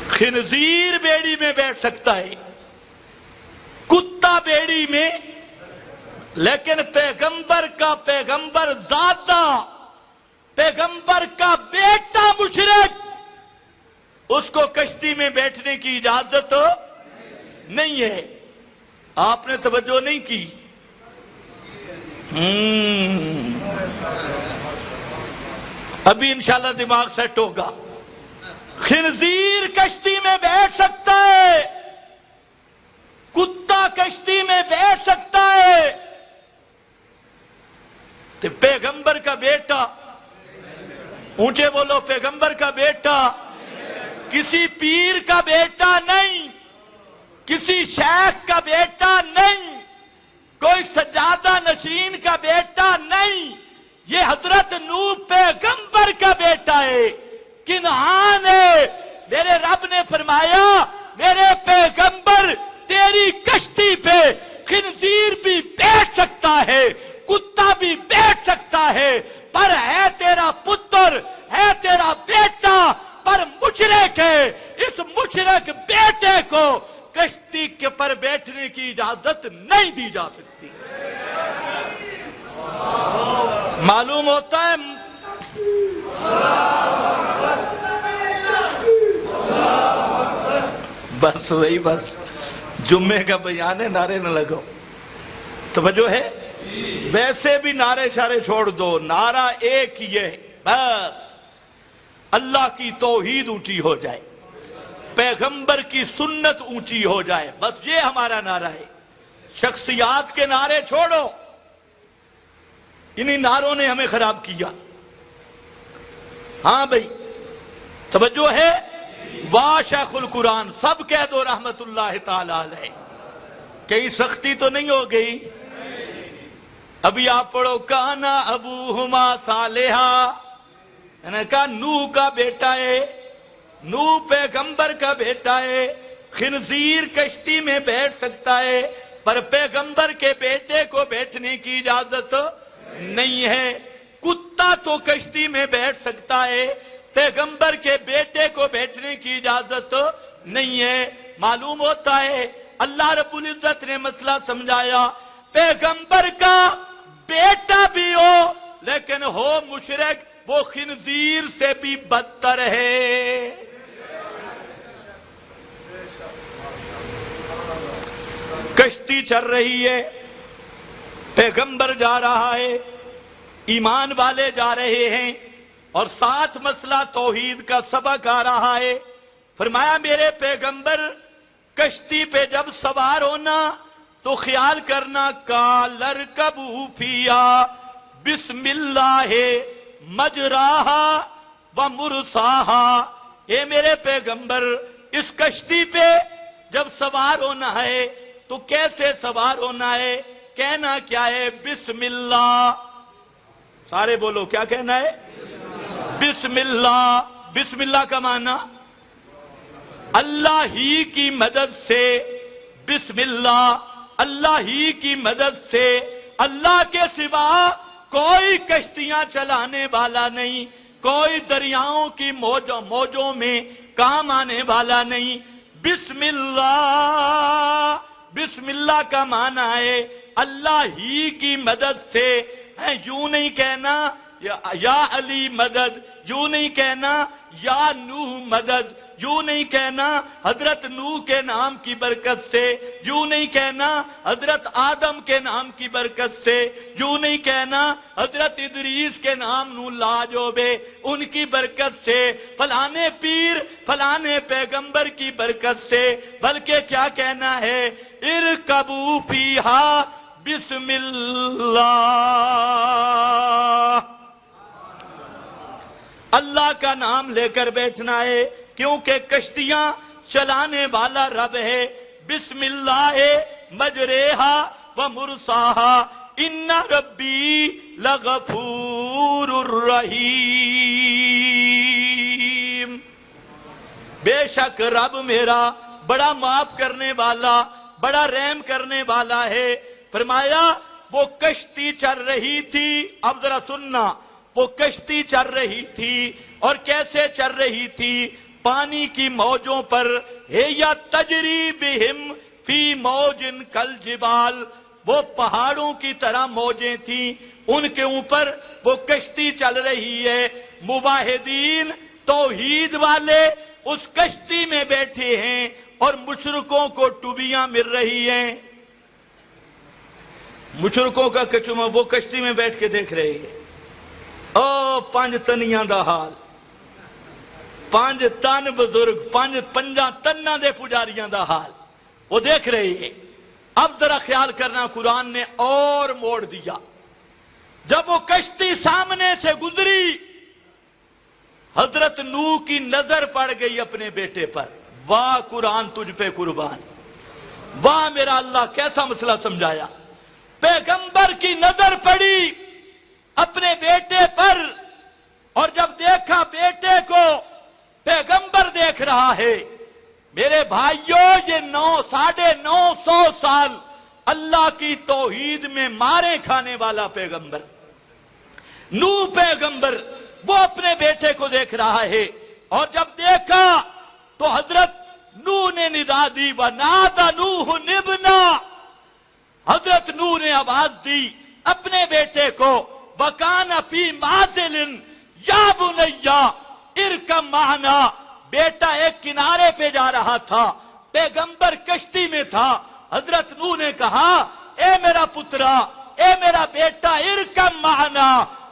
S1: خنزیر بیڑی میں بیٹھ سکتا ہے، کتا بیڑی میں، لیکن پیغمبر کا پیغمبر زادہ، پیغمبر کا بیٹا مشرک، اس کو کشتی میں بیٹھنے کی اجازت نہیں ہے۔ آپ نے توجہ نہیں کی؟ ابھی انشاءاللہ دماغ سیٹ ہوگا۔ خنزیر کشتی میں بیٹھ سکتا ہے، کتا کشتی میں بیٹھ سکتا ہے، تو پیغمبر کا بیٹا، اونچے بولو، پیغمبر کا بیٹا کسی پیر کا بیٹا نہیں، کسی شیخ کا بیٹا نہیں، کوئی سجادہ نشین کا بیٹا نہیں، یہ حضرت نوح پیغمبر کا بیٹا ہے، کنعان ہے۔ میرے رب نے فرمایا میرے پیغمبر تیری کشتی پہ خنزیر بھی بیٹھ سکتا ہے، کتا بھی بیٹھ سکتا ہے، پر ہے تیرا پتر، ہے تیرا بیٹا، پر مشرک ہے۔ اس مشرک بیٹے کو کشتی کے پر بیٹھنے کی اجازت نہیں دی جا سکتی۔ معلوم ہوتا ہے؟ بس وہی، بس جمعے کا بیان ہے، نعرے نہ لگو، توجہ ہے؟ ویسے بھی نعرے شارے چھوڑ دو، نعرہ ایک ہی ہے، بس اللہ کی توحید اونچی ہو جائے، پیغمبر کی سنت اونچی ہو جائے، بس یہ ہمارا نعرہ ہے۔ شخصیات کے نعرے چھوڑو، انہی نعروں نے ہمیں خراب کیا۔ ہاں بھئی توجہ ہے؟ واہ شیخ القرآن، سب کہہ دو رحمت اللہ تعالی علیہ۔ کہیں سختی تو نہیں ہو گئی؟ ابھی آپ پڑھو کانا ابوہما صالحا، یعنی کہا نوح کا بیٹا ہے، نوح پیغمبر کا بیٹا ہے، خنزیر کشتی میں بیٹھ سکتا ہے، پر پیغمبر کے بیٹے کو بیٹھنے کی اجازت نہیں ہے۔ کتا تو کشتی میں بیٹھ سکتا ہے، پیغمبر کے بیٹے کو بیٹھنے کی اجازت نہیں ہے۔ معلوم ہوتا ہے اللہ رب العزت نے مسئلہ سمجھایا، پیغمبر کا بیٹا بھی ہو لیکن ہو مشرک، وہ خنزیر سے بھی بدتر ہے۔ کشتی چل رہی ہے، پیغمبر جا رہا ہے، ایمان والے جا رہے ہیں، اور ساتھ مسئلہ توحید کا سبق آ رہا ہے۔ فرمایا میرے پیغمبر کشتی پہ جب سوار ہونا تو خیال کرنا کالرکبوا فیہا بسم اللہ مجراہا و مرساہا، اے میرے پیغمبر اس کشتی پہ جب سوار ہونا ہے تو کیسے سوار ہونا ہے؟ کہنا کیا ہے؟ بسم اللہ۔ سارے بولو، کیا کہنا ہے؟ بسم اللہ۔ بسم اللہ کا معنی اللہ ہی کی مدد سے، بسم اللہ، اللہ ہی کی مدد سے، اللہ کے سوا کوئی کشتیاں چلانے والا نہیں، کوئی دریاؤں کی موجوں میں کام آنے والا نہیں۔ بسم اللہ، بسم اللہ کا معنی ہے اللہ ہی کی مدد سے۔ یوں نہیں کہنا یا علی مدد، یوں نہیں کہنا یا نوح مدد، یوں نہیں کہنا حضرت نوح کے نام کی برکت سے، یوں نہیں کہنا حضرت آدم کے نام کی برکت سے، یوں نہیں کہنا حضرت ادریس کے نام نو لاجوبے ان کی برکت سے، فلانے پیر فلانے پیغمبر کی برکت سے، بلکہ کیا کہنا ہے؟ ارکبوا فیہا بسم اللہ، اللہ کا نام لے کر بیٹھنا ہے، کیونکہ کشتیاں چلانے والا رب ہے۔ بسم اللہ مجریہا و مرساہا ان ربی لغفور الرحیم، بے شک رب میرا بڑا معاف کرنے والا، بڑا رحم کرنے والا ہے۔ فرمایا وہ کشتی چل رہی تھی، اب ذرا سننا، وہ کشتی چل رہی تھی اور کیسے چل رہی تھی؟ پانی کی موجوں پر، ہے یا تجری بہم فی موج کالجبال، وہ پہاڑوں کی طرح موجیں تھیں، ان کے اوپر وہ کشتی چل رہی ہے۔ موحدین توحید والے اس کشتی میں بیٹھے ہیں اور مشرکوں کو ٹوبیاں مل رہی ہیں۔ مشرکوں کا کچما وہ کشتی میں بیٹھ کے دیکھ رہے ہیں، او پانچ تنیاں دا حال، پانچ تن بزرگ، پنجاں تناں دے پجاریاں دا حال وہ دیکھ رہے ہیں۔ اب ذرا خیال کرنا، قرآن نے اور موڑ دیا۔ جب وہ کشتی سامنے سے گزری، حضرت نوح کی نظر پڑ گئی اپنے بیٹے پر۔ واہ قرآن تجھ پہ قربان، واہ میرا اللہ کیسا مسئلہ سمجھایا۔ پیغمبر کی نظر پڑی اپنے بیٹے پر، اور جب دیکھا بیٹے کو پیغمبر دیکھ رہا ہے، میرے بھائیوں یہ 950 سال اللہ کی توحید میں مارے کھانے والا پیغمبر نوح پیغمبر، وہ اپنے بیٹے کو دیکھ رہا ہے، اور جب دیکھا تو حضرت نوح نے ندا دی، وَنَادَ نُوحٌ ابْنَهُ، حضرت نوح نے آواز دی اپنے بیٹے کو، وَكَانَ فِي مَعْزِلٍ يَا بُنَيَّ ارْكَب مَعَنَا، بیٹا ایک کنارے پہ جا رہا تھا، پیغمبر کشتی میں تھا۔ حضرت نوح نے کہا اے میرا پترا، اے میرا بیٹا، ارکب معنا،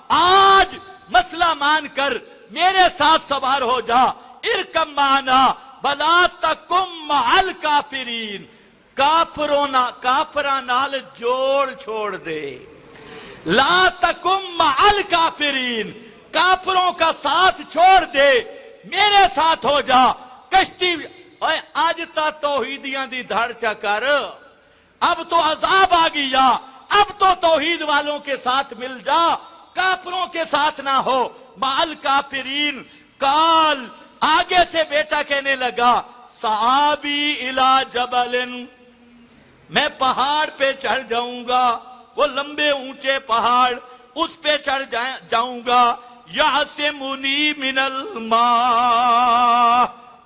S1: آج مسئلہ مان کر میرے ساتھ سوار ہو جا، ارکب معنا ولا تکم مع الکافرین، کافراں نال جوڑ چھوڑ دے، لا تکم مع الکافرین، کافروں کا ساتھ چھوڑ دے، میرے ساتھ ہو جا۔ کشتی آج تا توحیدیاں دی دھڑ چا کر، اب تو عذاب آ گیا، اب تو توحید والوں کے ساتھ مل جا، کافروں کے ساتھ نہ ہو۔ مال کافرین کال، آگے سے بیٹا کہنے لگا صحابی الی جبل، میں پہاڑ پہ چڑھ جاؤں گا، وہ لمبے اونچے پہاڑ، اس پہ چڑھ جاؤں گا، یعصمنی من الماء،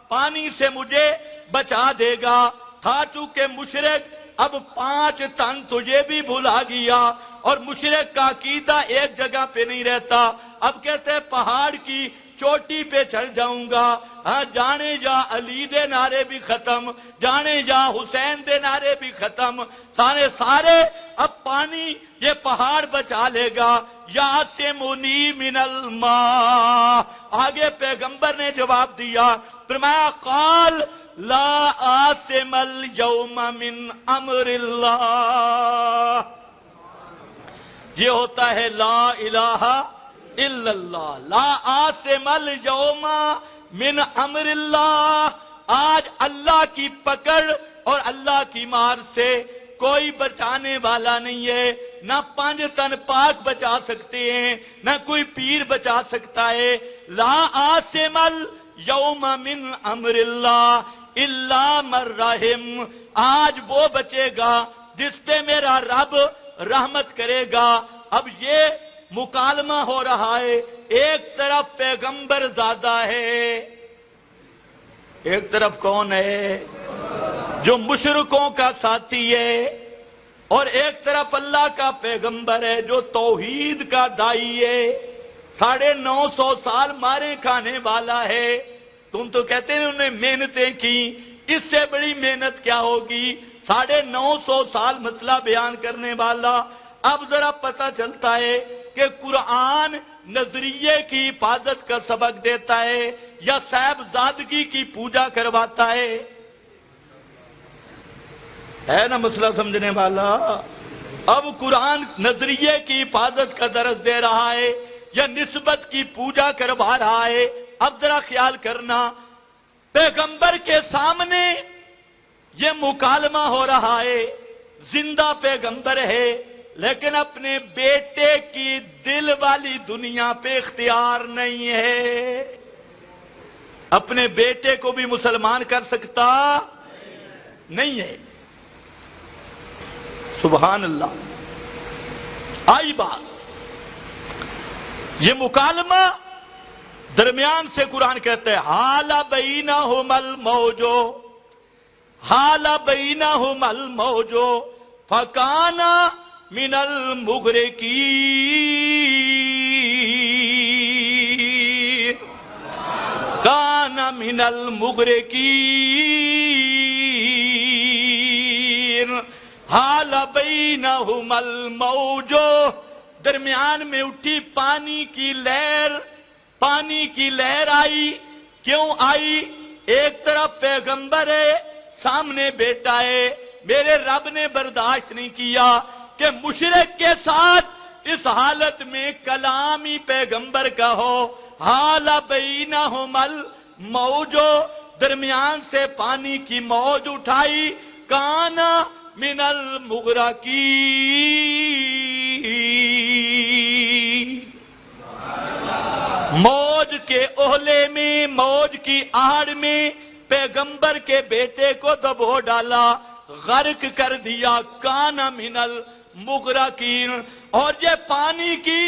S1: پانی سے مجھے بچا دے گا۔ تھا چونکہ مشرک، اب 5 تن تجھے بھی بھلا گیا، اور مشرک کا عقیدہ ایک جگہ پہ نہیں رہتا، اب کہتے ہیں پہاڑ کی چوٹی پہ چڑھ جاؤں گا، ہاں جانے جا علی دے نعرے بھی ختم، جانے جا حسین دے نعرے بھی ختم، سارے اب پانی یہ پہاڑ بچا لے گا۔ یعصمنی من الماء، آگے پیغمبر نے جواب دیا، فرمایا قال لا عاصم اليوم من امر اللہ، یہ ہوتا ہے لا الہ الا اللہ، لا عاصم اليوم من امر اللہ، آج اللہ کی پکڑ اور اللہ کی مار سے کوئی بچانے والا نہیں ہے، نہ 5 تن پاک بچا سکتے ہیں، نہ کوئی پیر بچا سکتا ہے۔ لا عاصم اليوم من امر اللہ الا من رحم، آج وہ بچے گا جس پہ میرا رب رحمت کرے گا۔ اب یہ مکالمہ ہو رہا ہے، ایک طرف پیغمبر زادہ ہے، ایک طرف کون ہے؟ جو مشرکوں کا ساتھی ہے، اور ایک طرف اللہ کا پیغمبر ہے جو توحید کا دائی ہے، 950 سال مارے کھانے والا ہے۔ تم تو کہتے ہیں انہوں نے محنتیں کی، اس سے بڑی محنت کیا ہوگی؟ 950 سال مسئلہ بیان کرنے والا۔ اب ذرا پتہ چلتا ہے کہ قرآن نظریے کی حفاظت کا سبق دیتا ہے یا صاحبزادگی کی پوجا کرواتا ہے نا مسئلہ سمجھنے والا؟ اب قرآن نظریے کی حفاظت کا درس دے رہا ہے یا نسبت کی پوجا کروا رہا ہے؟ اب ذرا خیال کرنا، پیغمبر کے سامنے یہ مکالمہ ہو رہا ہے، زندہ پیغمبر ہے، لیکن اپنے بیٹے کی دل والی دنیا پہ اختیار نہیں ہے۔ اپنے بیٹے کو بھی مسلمان کر سکتا نہیں ہے۔ سبحان اللہ. آئی بات. یہ مکالمہ درمیان سے قرآن کہتا ہے حال بینہم الموج حال بینہم الموج فکان من المغرقین کان من المغرقین. حال بینہم الموج، درمیان میں اٹھی پانی کی لہر. پانی کی لہر آئی. کیوں آئی؟ ایک طرف پیغمبر ہے، سامنے بیٹا ہے. میرے رب نے برداشت نہیں کیا کہ مشرک کے ساتھ اس حالت میں کلام ہی پیغمبر کا ہو. حال بینہم الموج، درمیان سے پانی کی موج اٹھائی. کان من المغرقین، موج کے اہلے میں، موج کی آڑ میں پیغمبر کے بیٹے کو دبو ڈالا، غرق کر دیا. کان من المغرقین. اور یہ پانی کی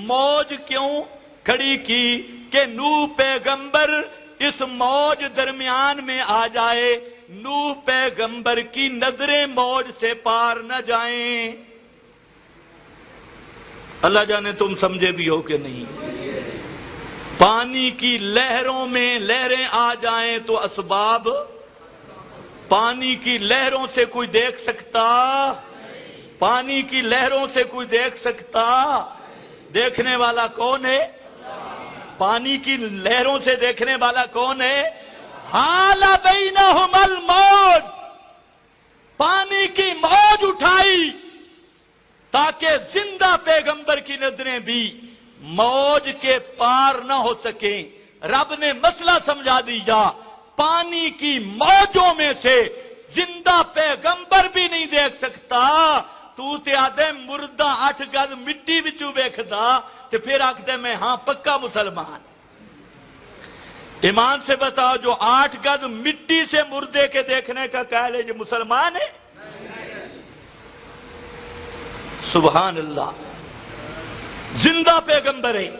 S1: موج کیوں کھڑی کی؟ کہ نوح پیغمبر اس موج درمیان میں آ جائے، نوح پیغمبر کی نظریں موج سے پار نہ جائیں. اللہ جانے تم سمجھے بھی ہو کہ نہیں. پانی کی لہروں میں لہریں آ جائیں تو اسباب، پانی کی لہروں سے کوئی دیکھ سکتا؟ پانی کی لہروں سے کوئی دیکھ سکتا؟ دیکھنے والا کون ہے؟ پانی کی لہروں سے دیکھنے والا کون ہے؟ حال بینہم الموج، پانی کی موج اٹھائی تاکہ زندہ پیغمبر کی نظریں بھی موج کے پار نہ ہو سکیں. رب نے مسئلہ سمجھا دیا. پانی کی موجوں میں سے زندہ پیغمبر بھی نہیں دیکھ سکتا. تو تے آدھے مردہ 8 گز مٹی بچو بیکھدا تے پھر آکھ دے میں ہاں پکا مسلمان. ایمان سے بتاؤ جو 8 گز مٹی سے مردے کے دیکھنے کا قائل ہے جو مسلمان ہے؟ سبحان اللہ. زندہ پیغمبر ہے.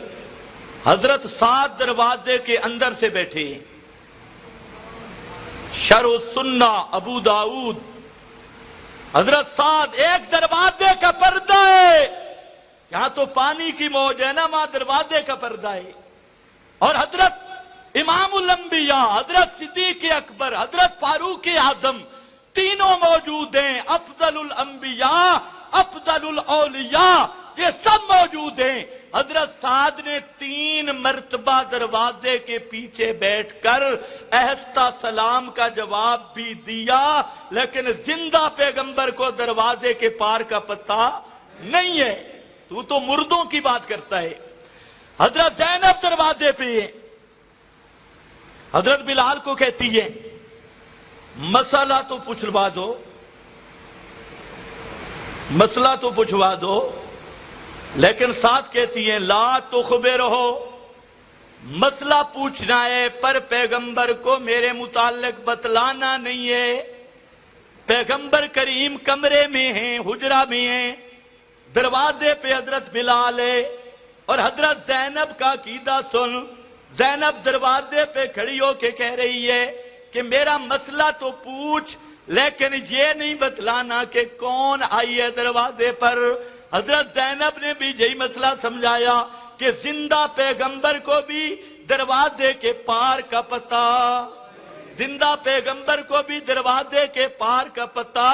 S1: حضرت سعد دروازے کے اندر سے بیٹھے. شرح السنہ ابو داؤد. حضرت سعد ایک دروازے کا پردہ ہے. یہاں تو پانی کی موج ہے نا، وہاں دروازے کا پردہ ہے. اور حضرت امام الانبیاء، حضرت صدیق اکبر، حضرت فاروق اعظم تینوں موجود ہیں. افضل الانبیاء، افضل الاولیاء، یہ سب موجود ہیں. حضرت سعد نے 3 مرتبہ دروازے کے پیچھے بیٹھ کر آہستہ سلام کا جواب بھی دیا، لیکن زندہ پیغمبر کو دروازے کے پار کا پتہ نہیں ہے. تو مردوں کی بات کرتا ہے. حضرت زینب دروازے پہ ہے. حضرت بلال کو کہتی ہے مسئلہ تو پوچھوا دو، مسئلہ تو پوچھوا دو. لیکن ساتھ کہتی ہیں لا تخبرہو، مسئلہ پوچھنا ہے پر پیغمبر کو میرے متعلق بتلانا نہیں ہے. پیغمبر کریم کمرے میں ہیں، حجرہ میں ہیں. دروازے پہ حضرت بلال ہے. اور حضرت زینب کا عقیدہ سن. زینب دروازے پہ کھڑی ہو کے کہہ رہی ہے کہ میرا مسئلہ تو پوچھ، لیکن یہ نہیں بتلانا کہ کون آئی ہے دروازے پر. حضرت زینب نے بھی یہی مسئلہ سمجھایا کہ زندہ پیغمبر کو بھی دروازے کے پار کا پتہ، زندہ پیغمبر کو بھی دروازے کے پار کا پتہ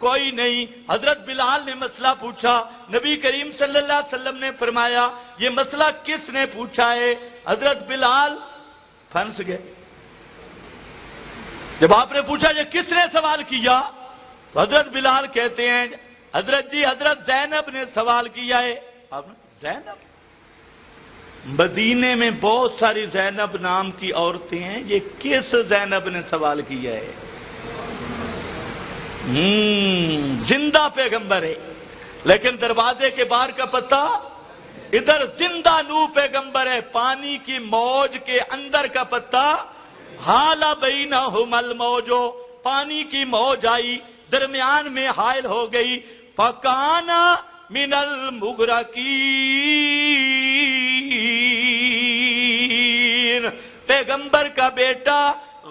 S1: کوئی نہیں. حضرت بلال نے مسئلہ پوچھا. نبی کریم صلی اللہ علیہ وسلم نے فرمایا یہ مسئلہ کس نے پوچھا ہے؟ حضرت بلال پھنس گئے. جب آپ نے پوچھا یہ کس نے سوال کیا تو حضرت بلال کہتے ہیں حضرت جی حضرت زینب نے سوال کیا ہے. آپ نے زینب؟ مدینے میں بہت ساری زینب نام کی عورتیں ہیں، یہ کس زینب نے سوال کیا ہے؟ زندہ پیغمبر ہے لیکن دروازے کے باہر کا پتہ. ادھر زندہ نوح پیغمبر ہے، پانی کی موج کے اندر کا پتہ. حال بینہم الموج، پانی کی موج آئی، درمیان میں حائل ہو گئی. فکانا من المغرقین، پیغمبر کا بیٹا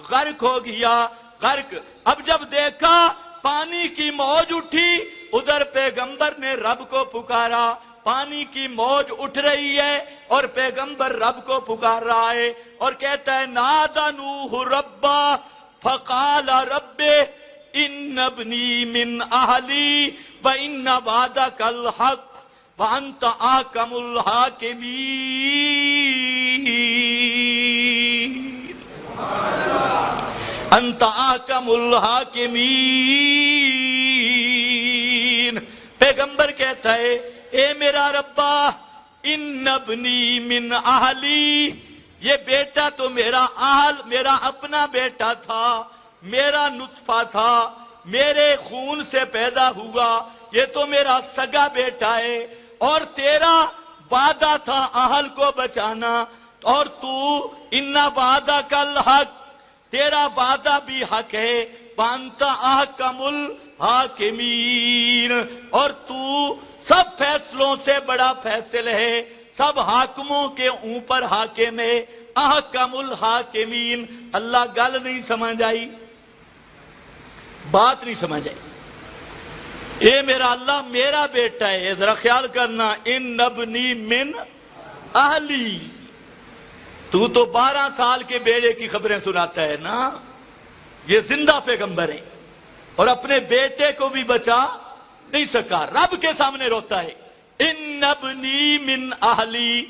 S1: غرق ہو گیا، غرق۔ اب جب دیکھا پانی کی موج اٹھی، ادھر پیغمبر نے رب کو پکارا، پانی کی موج اٹھ رہی ہے اور پیغمبر رب کو پکار رہا ہے اور کہتا ہے نادى نوح ربہ فقال رب ان ابنی من اہلی وان وعدک الحق وانت احکم الحاکمین، انت احکم الحاکمین۔ پیغمبر کہتا ہے اے میرا ربا ان ابنی من اہلی، یہ بیٹا تو میرا اہل، میرا اپنا بیٹا تھا، میرا نطفہ تھا، میرے خون سے پیدا ہوا، یہ تو میرا سگا بیٹا ہے، اور تیرا وعدہ تھا اہل کو بچانا، اور تو ان وعدک الحق، تیرا وعدہ بھی حق ہے، وانت احکم الحاکمین، اور تو سب فیصلوں سے بڑا فیصل ہے، سب حاکموں کے اوپر حاکم ہے، احکم الحاکمین۔ اللہ گل نہیں سمجھ آئی، بات نہیں سمجھ آئی۔ اے میرا اللہ میرا بیٹا ہے، ذرا خیال کرنا، ان ابنی من اہلی، تو 12 سال کے بیٹے کی خبریں سناتا ہے نا، یہ زندہ پیغمبر ہے اور اپنے بیٹے کو بھی بچا نہیں سکا، رب کے سامنے روتا ہے ان ابنی من اہلی۔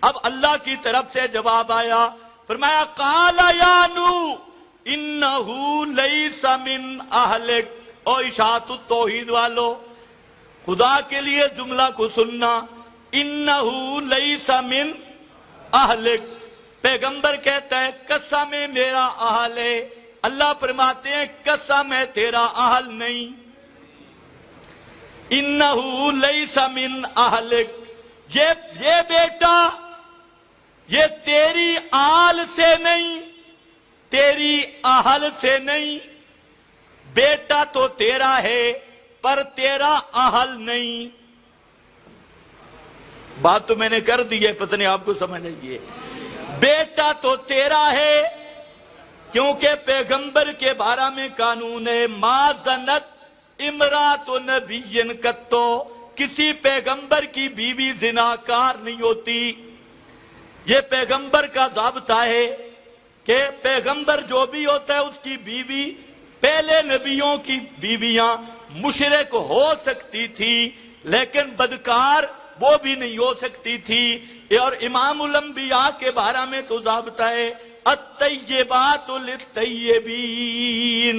S1: اب اللہ کی طرف سے جواب آیا، فرمایا قال یا نوح انہ لیس من اہلک۔ او اشاعت التوحید والو، خدا کے لیے جملہ کو سننا، انہ لیس من اہلک، پیغمبر کہتا ہے قسم میرا اہل ہے، اللہ فرماتے ہیں قسم ہے تیرا اہل نہیں، انہو لیس من اہلک، یہ بیٹا یہ تیری آل سے نہیں، تیری اہل سے نہیں، بیٹا تو تیرا ہے پر تیرا اہل نہیں۔ بات تو میں نے کر دی ہے، پتہ نہیں آپ کو سمجھ آئیے، بیٹا تو تیرا ہے کیونکہ پیغمبر کے بارے میں قانون ہے ما زنت امرات نبی قطو، کسی پیغمبر کی بیوی زناکار نہیں ہوتی، یہ پیغمبر کا ضابطہ ہے کہ پیغمبر جو بھی ہوتا ہے اس کی بیوی، پہلے نبیوں کی بیویاں مشرک ہو سکتی تھی لیکن بدکار وہ بھی نہیں ہو سکتی تھی، اور امام الانبیاء کے بارے میں تو ضابطہ ہے الطیبات للطیبین،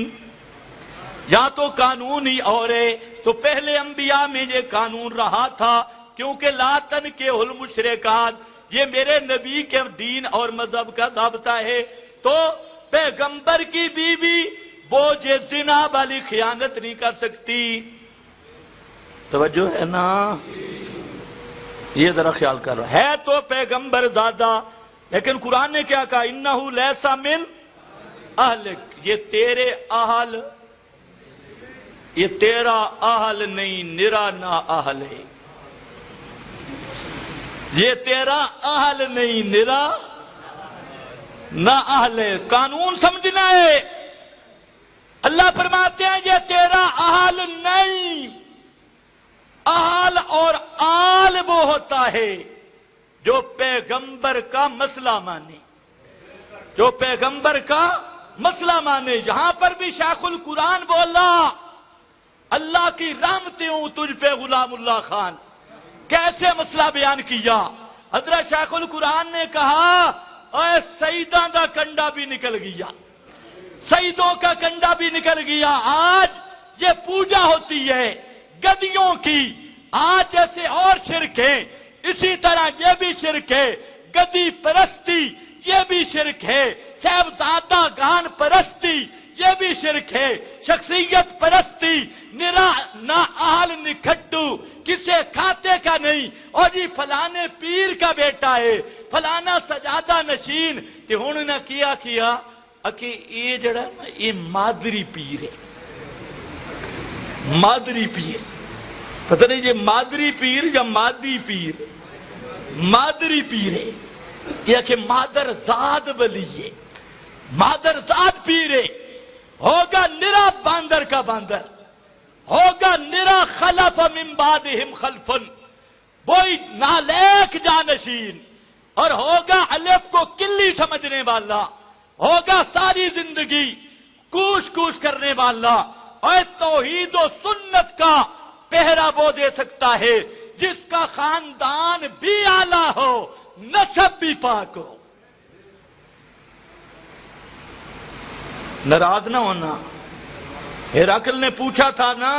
S1: یا تو قانون ہی اور ہے، تو پہلے انبیاء میں یہ قانون رہا تھا کیونکہ لا تنکحوا المشرکات، یہ میرے نبی کے دین اور مذہب کا ضابطہ ہے، تو پیغمبر کی بیوی وہ یہ زنا والی خیانت نہیں کر سکتی۔ توجہ ہے نا، یہ ذرا خیال کر رہا ہے تو پیغمبر زادہ، لیکن قرآن نے کیا کہا انہو لیسا من اہلک، یہ تیرے اہل، یہ تیرا اہل نہیں، نرا نا اہل ہے، یہ تیرا اہل نہیں، نرا نا اہل ہے۔ قانون سمجھنا ہے، اللہ فرماتے ہیں یہ تیرا اہل نہیں، اہل اور آل وہ ہوتا ہے جو پیغمبر کا مسئلہ مانے، جو پیغمبر کا مسئلہ مانے۔ یہاں پر بھی شیخ القرآن بولا اللہ کی رحمتیں ہوں تجھ پہ غلام اللہ خان، کیسے مسئلہ بیان کیا؟ حضرت شیخ القرآن نے کہا اے سیداں دا کنڈا بھی نکل گیا، سیدوں کا کنڈا بھی نکل گیا، آج یہ پوجا ہوتی ہے گدیوں کی، آج جیسے اور شرک ہے اسی طرح یہ بھی شرک ہے، گدی پرستی یہ بھی شرک ہے، صاحبزادہ گان پرستی یہ بھی شرک ہے، شخصیت پرستی، نرا نا اہل نکھٹو، کسے کھاتے کا نہیں، اور جی فلانے پیر کا بیٹا ہے، فلانا سجادہ نشین، تے ہوں نے کیا کہ یہ جڑا یہ مادری پیر ہے، مادری پیر، پتہ نہیں یہ مادری پیر یا مادی پیر؟ مادری پیر ہے یا کہ مادر زاد ولی ہے، مادر زاد پیر ہے، ہوگا نرا باندر کا باندر، ہوگا نرا خلف من بعدہم خلفن، وہی نالیک جانشین، اور ہوگا الف کو کلی سمجھنے والا، ہوگا ساری زندگی کوش کوش کرنے والا، اور توحید و سنت کا پہرا وہ دے سکتا ہے جس کا خاندان بھی اعلیٰ ہو، نسب بھی پاک ہو۔ ناراض نہ ہونا۔ ہرقل نے پوچھا تھا نا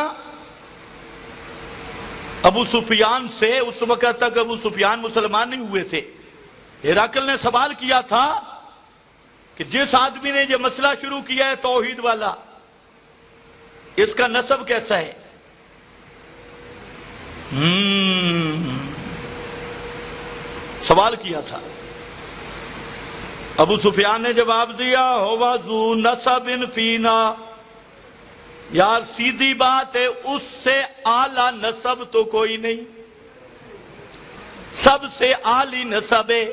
S1: ابو سفیان سے، اس وقت تک ابو سفیان مسلمان نہیں ہوئے تھے، ہرقل نے سوال کیا تھا کہ جس آدمی نے یہ مسئلہ شروع کیا ہے توحید والا، اس کا نسب کیسا ہے؟ سوال کیا تھا۔ ابو سفیان نے جواب دیا، ہوا ذو نسب فینا، یار سیدھی بات ہے، اس سے اعلیٰ نسب تو کوئی نہیں، سب سے اعلی نسب ہے۔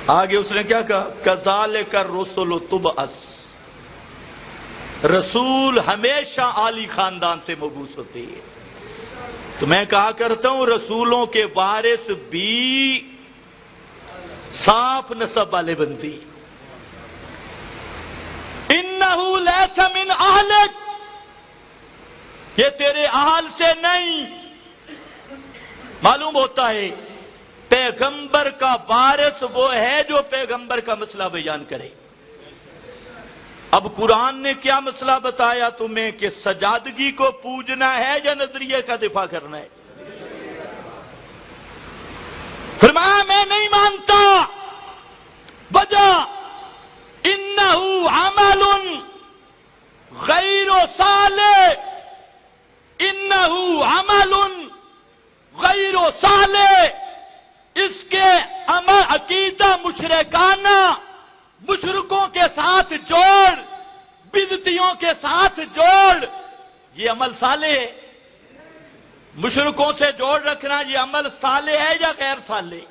S1: آگے اس نے کیا کہا؟ کذالک الرسل تبعث، رسول ہمیشہ عالی خاندان سے مبعوث ہوتے ہیں۔ تو میں کہا کرتا ہوں رسولوں کے وارث بھی صاف نسب والے بنتے ہیں۔ انہو لیس من اہلک، یہ تیرے اہل سے نہیں۔ معلوم ہوتا ہے پیغمبر کا وارث وہ ہے جو پیغمبر کا مسئلہ بیان کرے۔ اب قرآن نے کیا مسئلہ بتایا تمہیں کہ سجادگی کو پوجنا ہے یا نظریے کا دفاع کرنا ہے؟ فرمایا میں نہیں مانتا، وجہ انہو عمل غیر صالح، انہو عمل غیر صالح، اس کے عمل عقیدہ مشرکانہ، مشرکوں کے ساتھ جوڑ، بدعتیوں کے ساتھ جوڑ، یہ عمل صالح ہے؟ مشرکوں سے جوڑ رکھنا یہ عمل صالح ہے یا غیر صالح؟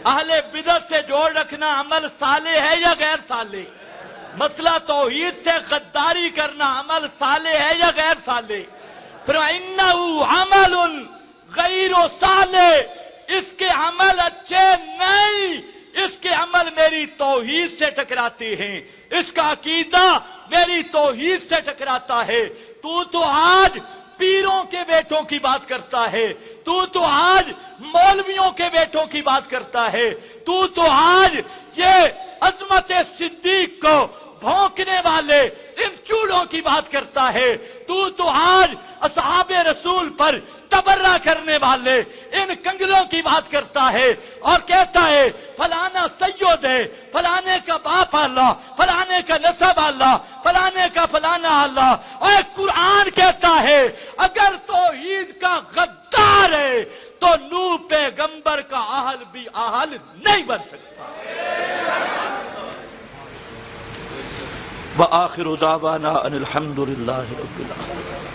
S1: اہل بدعت سے جوڑ رکھنا عمل صالح ہے یا غیر صالح؟ مسئلہ توحید سے غداری کرنا عمل صالح ہے یا غیر صالح؟ پھر انہو عمل غیر صالح، اس کے عمل اچھے نہیں، اس کے عمل میری توحید سے ٹکراتے ہیں، اس کا عقیدہ میری توحید سے ٹکراتا ہے۔ تو آج پیروں کے بیٹوں کی بات کرتا ہے، تو آج مولویوں کے بیٹوں کی بات کرتا ہے، تو آج یہ عظمت صدیق کو بھونکنے والے ان چوڑوں کی بات کرتا ہے، تو آج اصحاب رسول پر تبرہ کرنے والے ان کنگلوں کی بات کرتا ہے اور کہتا ہے فلانا سید ہے، فلانے کا باپ اللہ، فلانے کا نسب اللہ، فلانے کا فلانا اللہ۔ اور قرآن کہتا ہے اگر توحید کا غدار ہے تو نوح پیغمبر کا اہل بھی اہل نہیں بن سکتا۔ وآخر دعوانا ان الحمد للہ رب العالمین۔